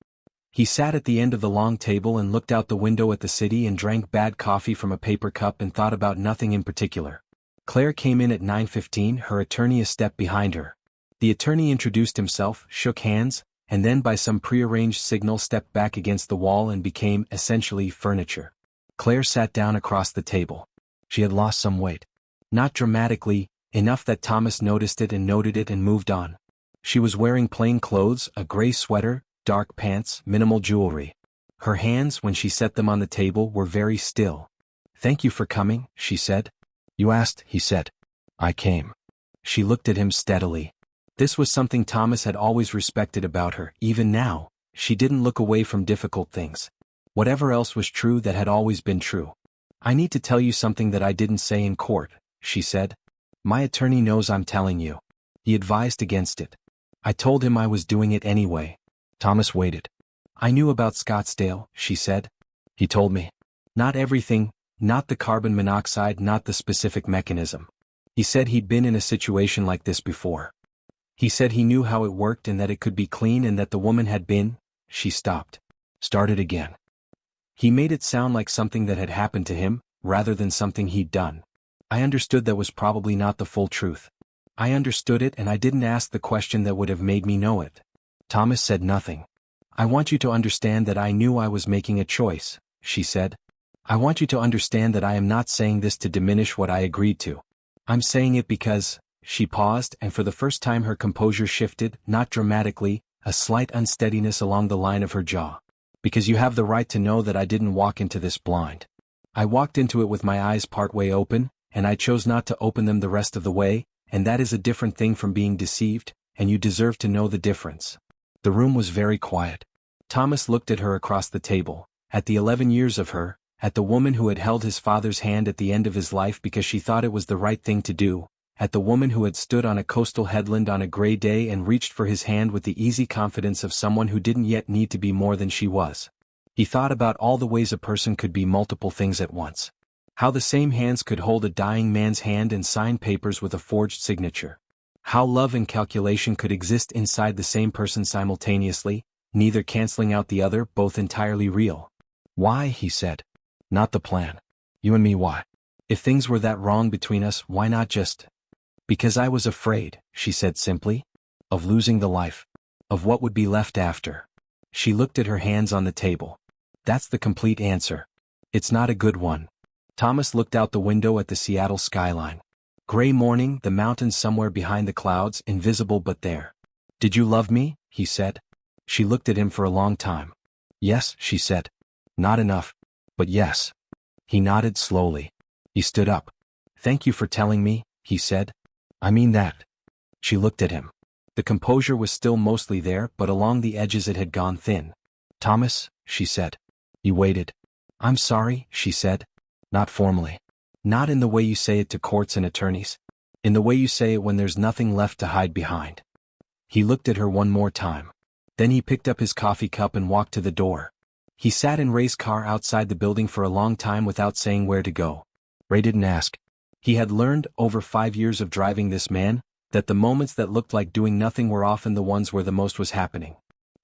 He sat at the end of the long table and looked out the window at the city and drank bad coffee from a paper cup and thought about nothing in particular. Claire came in at 9:15, her attorney a step behind her. The attorney introduced himself, shook hands, and then by some prearranged signal stepped back against the wall and became, essentially, furniture. Claire sat down across the table. She had lost some weight. Not dramatically, enough that Thomas noticed it and noted it and moved on. She was wearing plain clothes, a gray sweater, dark pants, minimal jewelry. Her hands, when she set them on the table, were very still. Thank you for coming, she said. You asked, he said. I came. She looked at him steadily. This was something Thomas had always respected about her. Even now, she didn't look away from difficult things. Whatever else was true, that had always been true. I need to tell you something that I didn't say in court, she said. My attorney knows I'm telling you. He advised against it. I told him I was doing it anyway. Thomas waited. I knew about Scottsdale, she said. He told me. Not everything, not the carbon monoxide, not the specific mechanism. He said he'd been in a situation like this before. He said he knew how it worked and that it could be clean and that the woman had been. She stopped. Started again. He made it sound like something that had happened to him, rather than something he'd done. I understood that was probably not the full truth. I understood it and I didn't ask the question that would have made me know it. Thomas said nothing. I want you to understand that I knew I was making a choice, she said. I want you to understand that I am not saying this to diminish what I agreed to. I'm saying it because, she paused and for the first time her composure shifted, not dramatically, a slight unsteadiness along the line of her jaw. Because you have the right to know that I didn't walk into this blind. I walked into it with my eyes partway open, and I chose not to open them the rest of the way, and that is a different thing from being deceived, and you deserve to know the difference. The room was very quiet. Thomas looked at her across the table, at the 11 years of her, at the woman who had held his father's hand at the end of his life because she thought it was the right thing to do, at the woman who had stood on a coastal headland on a gray day and reached for his hand with the easy confidence of someone who didn't yet need to be more than she was. He thought about all the ways a person could be multiple things at once. How the same hands could hold a dying man's hand and sign papers with a forged signature. How love and calculation could exist inside the same person simultaneously, neither canceling out the other, both entirely real. Why, he said. Not the plan. You and me, why? If things were that wrong between us, why not just? Because I was afraid, she said simply. Of losing the life. Of what would be left after. She looked at her hands on the table. That's the complete answer. It's not a good one. Thomas looked out the window at the Seattle skyline. Gray morning, the mountains somewhere behind the clouds, invisible but there. Did you love me? He said. She looked at him for a long time. Yes, she said. Not enough. But yes. He nodded slowly. He stood up. Thank you for telling me, he said. I mean that. She looked at him. The composure was still mostly there, but along the edges it had gone thin. Thomas, she said. He waited. I'm sorry, she said. Not formally. Not in the way you say it to courts and attorneys. In the way you say it when there's nothing left to hide behind. He looked at her one more time. Then he picked up his coffee cup and walked to the door. He sat in Ray's car outside the building for a long time without saying where to go. Ray didn't ask. He had learned, over 5 years of driving this man, that the moments that looked like doing nothing were often the ones where the most was happening.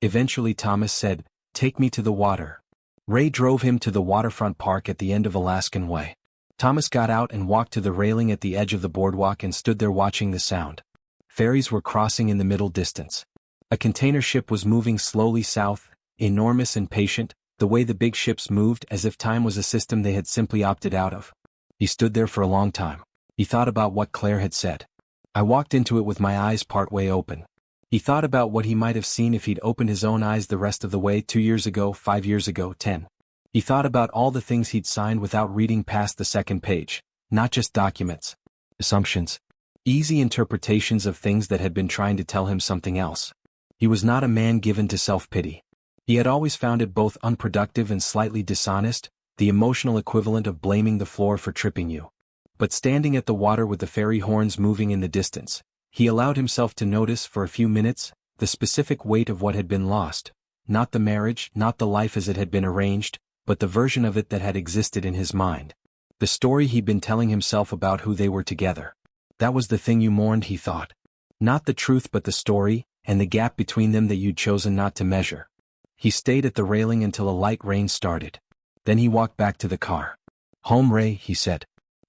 Eventually Thomas said, "Take me to the water." Ray drove him to the waterfront park at the end of Alaskan Way. Thomas got out and walked to the railing at the edge of the boardwalk and stood there watching the sound. Ferries were crossing in the middle distance. A container ship was moving slowly south, enormous and patient, the way the big ships moved, as if time was a system they had simply opted out of. He stood there for a long time. He thought about what Claire had said. I walked into it with my eyes partway open. He thought about what he might have seen if he'd opened his own eyes the rest of the way 2 years ago, 5 years ago, 10. He thought about all the things he'd signed without reading past the second page, not just documents. Assumptions. Easy interpretations of things that had been trying to tell him something else. He was not a man given to self-pity. He had always found it both unproductive and slightly dishonest, the emotional equivalent of blaming the floor for tripping you. But standing at the water with the ferry horns moving in the distance, he allowed himself to notice for a few minutes the specific weight of what had been lost, not the marriage, not the life as it had been arranged, but the version of it that had existed in his mind. The story he'd been telling himself about who they were together. That was the thing you mourned, he thought. Not the truth but the story, and the gap between them that you'd chosen not to measure. He stayed at the railing until a light rain started. Then he walked back to the car. Home, Ray, he said.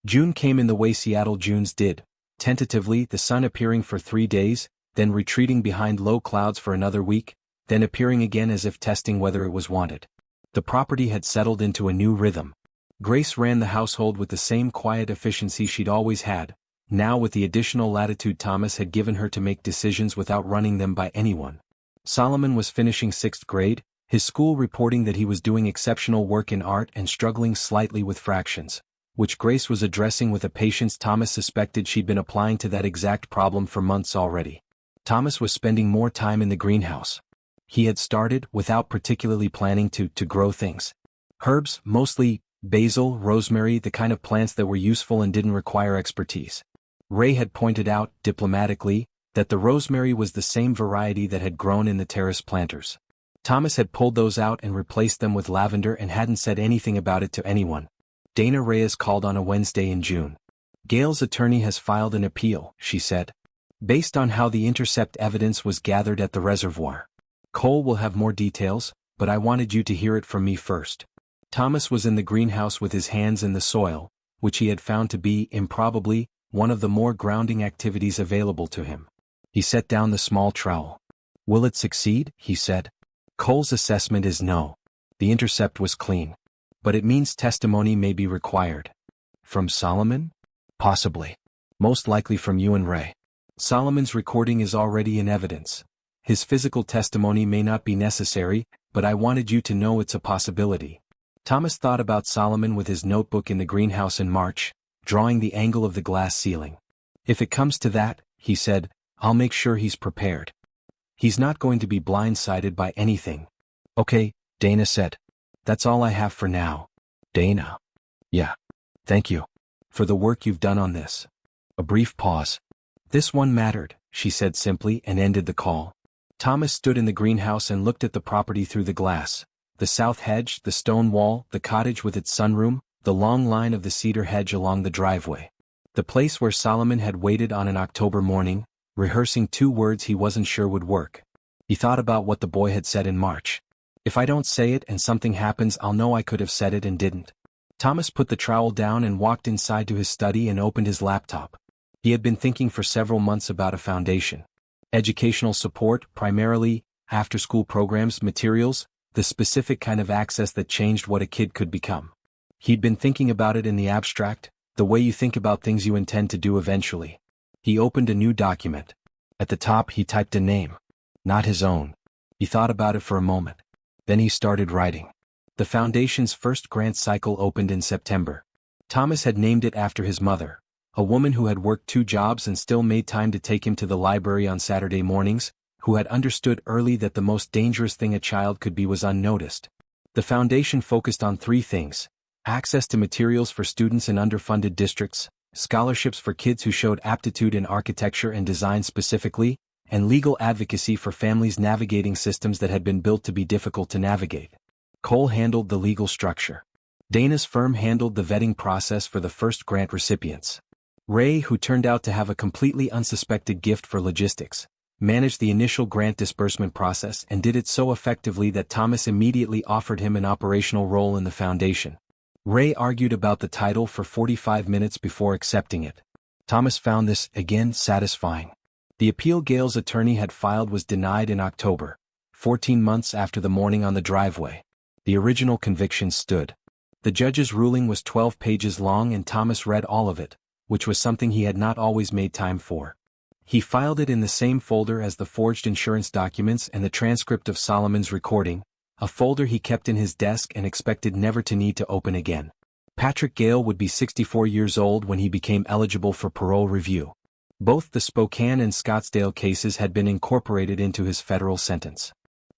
June came in the way Seattle Junes did, tentatively, the sun appearing for 3 days, then retreating behind low clouds for another week, then appearing again as if testing whether it was wanted. The property had settled into a new rhythm. Grace ran the household with the same quiet efficiency she'd always had, now with the additional latitude Thomas had given her to make decisions without running them by anyone. Solomon was finishing 6th grade, his school reporting that he was doing exceptional work in art and struggling slightly with fractions, which Grace was addressing with a patience Thomas suspected she'd been applying to that exact problem for months already. Thomas was spending more time in the greenhouse. He had started, without particularly planning to grow things. Herbs, mostly basil, rosemary, the kind of plants that were useful and didn't require expertise. Ray had pointed out, diplomatically, that the rosemary was the same variety that had grown in the terrace planters. Thomas had pulled those out and replaced them with lavender and hadn't said anything about it to anyone. Dana Reyes called on a Wednesday in June. Gail's attorney has filed an appeal, she said. Based on how the intercept evidence was gathered at the reservoir. Cole will have more details, but I wanted you to hear it from me first. Thomas was in the greenhouse with his hands in the soil, which he had found to be, improbably, one of the more grounding activities available to him. He set down the small trowel. Will it succeed? He said. Cole's assessment is no. The intercept was clean. But it means testimony may be required. From Solomon? Possibly. Most likely from you and Ray. Solomon's recording is already in evidence. His physical testimony may not be necessary, but I wanted you to know it's a possibility. Thomas thought about Solomon with his notebook in the greenhouse in March, drawing the angle of the glass ceiling. If it comes to that, he said, I'll make sure he's prepared. He's not going to be blindsided by anything. Okay, Dana said. That's all I have for now. Dana. Yeah. Thank you. For the work you've done on this. A brief pause. This one mattered, she said simply and ended the call. Thomas stood in the greenhouse and looked at the property through the glass. The south hedge, the stone wall, the cottage with its sunroom, the long line of the cedar hedge along the driveway. The place where Solomon had waited on an October morning, rehearsing 2 words he wasn't sure would work. He thought about what the boy had said in March. If I don't say it and something happens, I'll know I could have said it and didn't. Thomas put the trowel down and walked inside to his study and opened his laptop. He had been thinking for several months about a foundation. Educational support, primarily, after-school programs, materials, the specific kind of access that changed what a kid could become. He'd been thinking about it in the abstract, the way you think about things you intend to do eventually. He opened a new document. At the top he typed a name. Not his own. He thought about it for a moment. Then he started writing. The foundation's first grant cycle opened in September. Thomas had named it after his mother, a woman who had worked 2 jobs and still made time to take him to the library on Saturday mornings, who had understood early that the most dangerous thing a child could be was unnoticed. The foundation focused on 3 things: access to materials for students in underfunded districts, scholarships for kids who showed aptitude in architecture and design specifically, and legal advocacy for families navigating systems that had been built to be difficult to navigate. Cole handled the legal structure. Dana's firm handled the vetting process for the first grant recipients. Ray, who turned out to have a completely unsuspected gift for logistics, managed the initial grant disbursement process and did it so effectively that Thomas immediately offered him an operational role in the foundation. Ray argued about the title for 45 minutes before accepting it. Thomas found this, again, satisfying. The appeal Gale's attorney had filed was denied in October, 14 months after the morning on the driveway. The original conviction stood. The judge's ruling was 12 pages long and Thomas read all of it, which was something he had not always made time for. He filed it in the same folder as the forged insurance documents and the transcript of Solomon's recording, a folder he kept in his desk and expected never to need to open again. Patrick Gale would be 64 years old when he became eligible for parole review. Both the Spokane and Scottsdale cases had been incorporated into his federal sentence.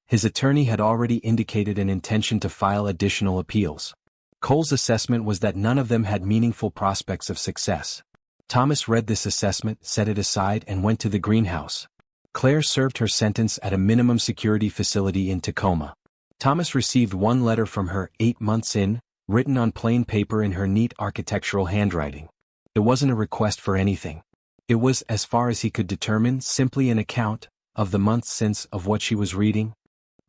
His attorney had already indicated an intention to file additional appeals. Cole's assessment was that none of them had meaningful prospects of success. Thomas read this assessment, set it aside, and went to the greenhouse. Claire served her sentence at a minimum security facility in Tacoma. Thomas received 1 letter from her, 8 months in, written on plain paper in her neat architectural handwriting. It wasn't a request for anything. It was, as far as he could determine, simply an account, of the months since, of what she was reading,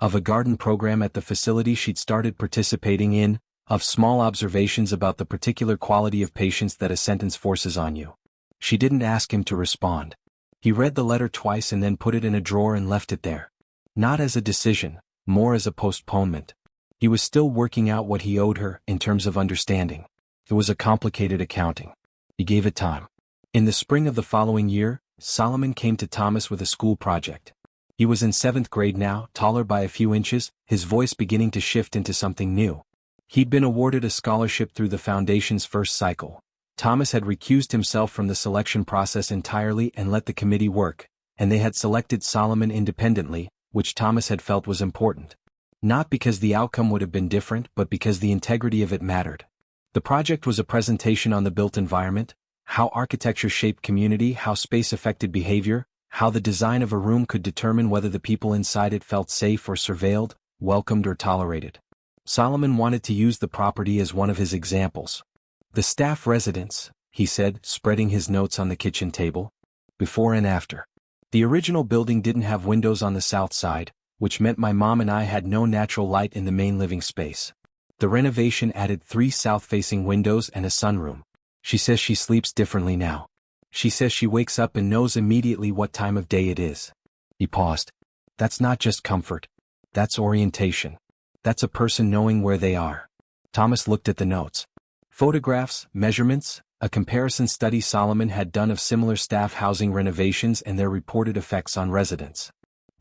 of a garden program at the facility she'd started participating in, of small observations about the particular quality of patience that a sentence forces on you. She didn't ask him to respond. He read the letter twice and then put it in a drawer and left it there. Not as a decision, more as a postponement. He was still working out what he owed her, in terms of understanding. It was a complicated accounting. He gave it time. In the spring of the following year, Solomon came to Thomas with a school project. He was in 7th grade now, taller by a few inches, his voice beginning to shift into something new. He'd been awarded a scholarship through the foundation's first cycle. Thomas had recused himself from the selection process entirely and let the committee work, and they had selected Solomon independently, which Thomas had felt was important. Not because the outcome would have been different, but because the integrity of it mattered. The project was a presentation on the built environment, how architecture shaped community, how space affected behavior, how the design of a room could determine whether the people inside it felt safe or surveilled, welcomed or tolerated. Solomon wanted to use the property as one of his examples. The staff residence, he said, spreading his notes on the kitchen table. Before and after. The original building didn't have windows on the south side, which meant my mom and I had no natural light in the main living space. The renovation added 3 south-facing windows and a sunroom. She says she sleeps differently now. She says she wakes up and knows immediately what time of day it is. He paused. That's not just comfort. That's orientation. That's a person knowing where they are. Thomas looked at the notes. Photographs, measurements, a comparison study Solomon had done of similar staff housing renovations and their reported effects on residents.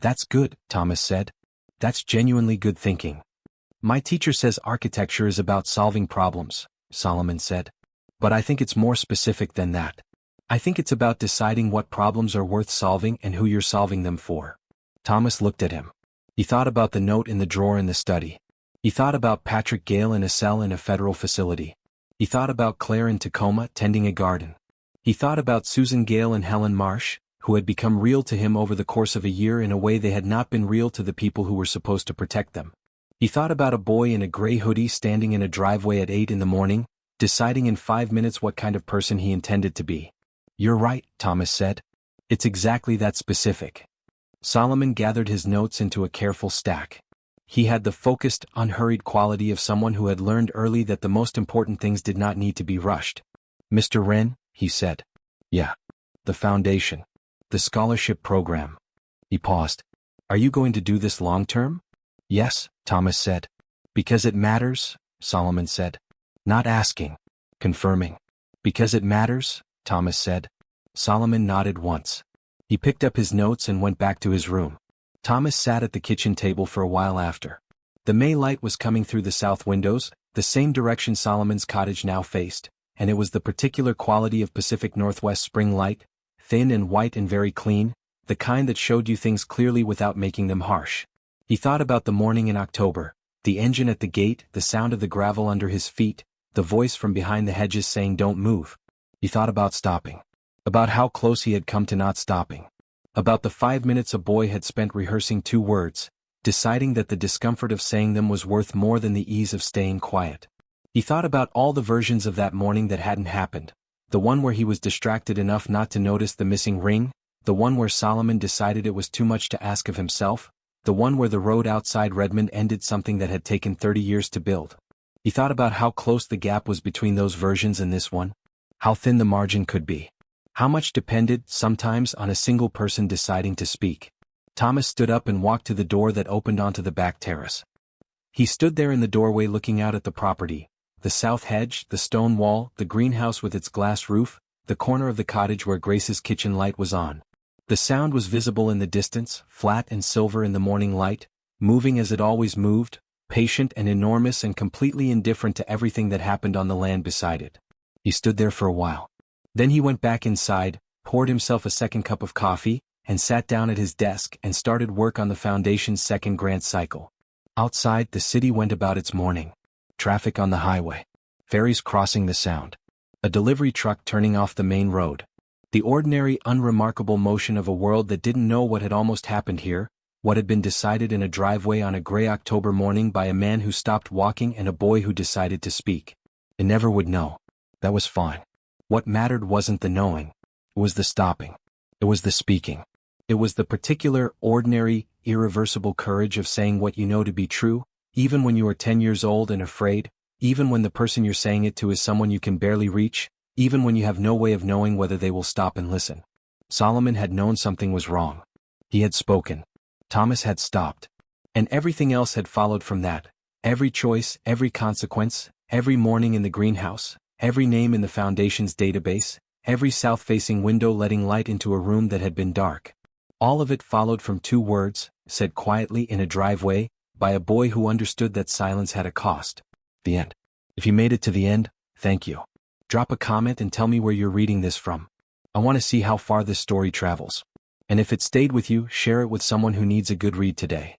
That's good, Thomas said. That's genuinely good thinking. My teacher says architecture is about solving problems, Solomon said. But I think it's more specific than that. I think it's about deciding what problems are worth solving and who you're solving them for. Thomas looked at him. He thought about the note in the drawer in the study. He thought about Patrick Gale in a cell in a federal facility. He thought about Claire in Tacoma tending a garden. He thought about Susan Gale and Helen Marsh, who had become real to him over the course of a year in a way they had not been real to the people who were supposed to protect them. He thought about a boy in a gray hoodie standing in a driveway at 8 in the morning, deciding in 5 minutes what kind of person he intended to be. "You're right," Thomas said. "It's exactly that specific." Solomon gathered his notes into a careful stack. He had the focused, unhurried quality of someone who had learned early that the most important things did not need to be rushed. "Mr. Wren," he said. "Yeah. The foundation. The scholarship program." He paused. "Are you going to do this long term?" "Yes," Thomas said. "Because it matters," Solomon said. "Not asking. Confirming." "Because it matters," Thomas said. Solomon nodded once. He picked up his notes and went back to his room. Thomas sat at the kitchen table for a while after. The May light was coming through the south windows, the same direction Solomon's cottage now faced, and it was the particular quality of Pacific Northwest spring light, thin and white and very clean, the kind that showed you things clearly without making them harsh. He thought about the morning in October, the engine at the gate, the sound of the gravel under his feet, the voice from behind the hedges saying don't move. He thought about stopping. About how close he had come to not stopping. About the 5 minutes a boy had spent rehearsing 2 words, deciding that the discomfort of saying them was worth more than the ease of staying quiet. He thought about all the versions of that morning that hadn't happened, the one where he was distracted enough not to notice the missing ring, the one where Solomon decided it was too much to ask of himself, the one where the road outside Redmond ended something that had taken 30 years to build. He thought about how close the gap was between those versions and this one, how thin the margin could be. How much depended, sometimes, on a single person deciding to speak. Thomas stood up and walked to the door that opened onto the back terrace. He stood there in the doorway looking out at the property, the south hedge, the stone wall, the greenhouse with its glass roof, the corner of the cottage where Grace's kitchen light was on. The sound was visible in the distance, flat and silver in the morning light, moving as it always moved, patient and enormous and completely indifferent to everything that happened on the land beside it. He stood there for a while. Then he went back inside, poured himself a second cup of coffee, and sat down at his desk and started work on the foundation's second grant cycle. Outside, the city went about its morning. Traffic on the highway. Ferries crossing the Sound. A delivery truck turning off the main road. The ordinary, unremarkable motion of a world that didn't know what had almost happened here, what had been decided in a driveway on a gray October morning by a man who stopped walking and a boy who decided to speak. It never would know. That was fine. What mattered wasn't the knowing. It was the stopping. It was the speaking. It was the particular, ordinary, irreversible courage of saying what you know to be true, even when you are 10 years old and afraid, even when the person you're saying it to is someone you can barely reach, even when you have no way of knowing whether they will stop and listen. Solomon had known something was wrong. He had spoken. Thomas had stopped. And everything else had followed from that. Every choice, every consequence, every morning in the greenhouse, every name in the foundation's database, every south-facing window letting light into a room that had been dark. All of it followed from 2 words, said quietly in a driveway, by a boy who understood that silence had a cost. The end. If you made it to the end, thank you. Drop a comment and tell me where you're reading this from. I want to see how far this story travels. And if it stayed with you, share it with someone who needs a good read today.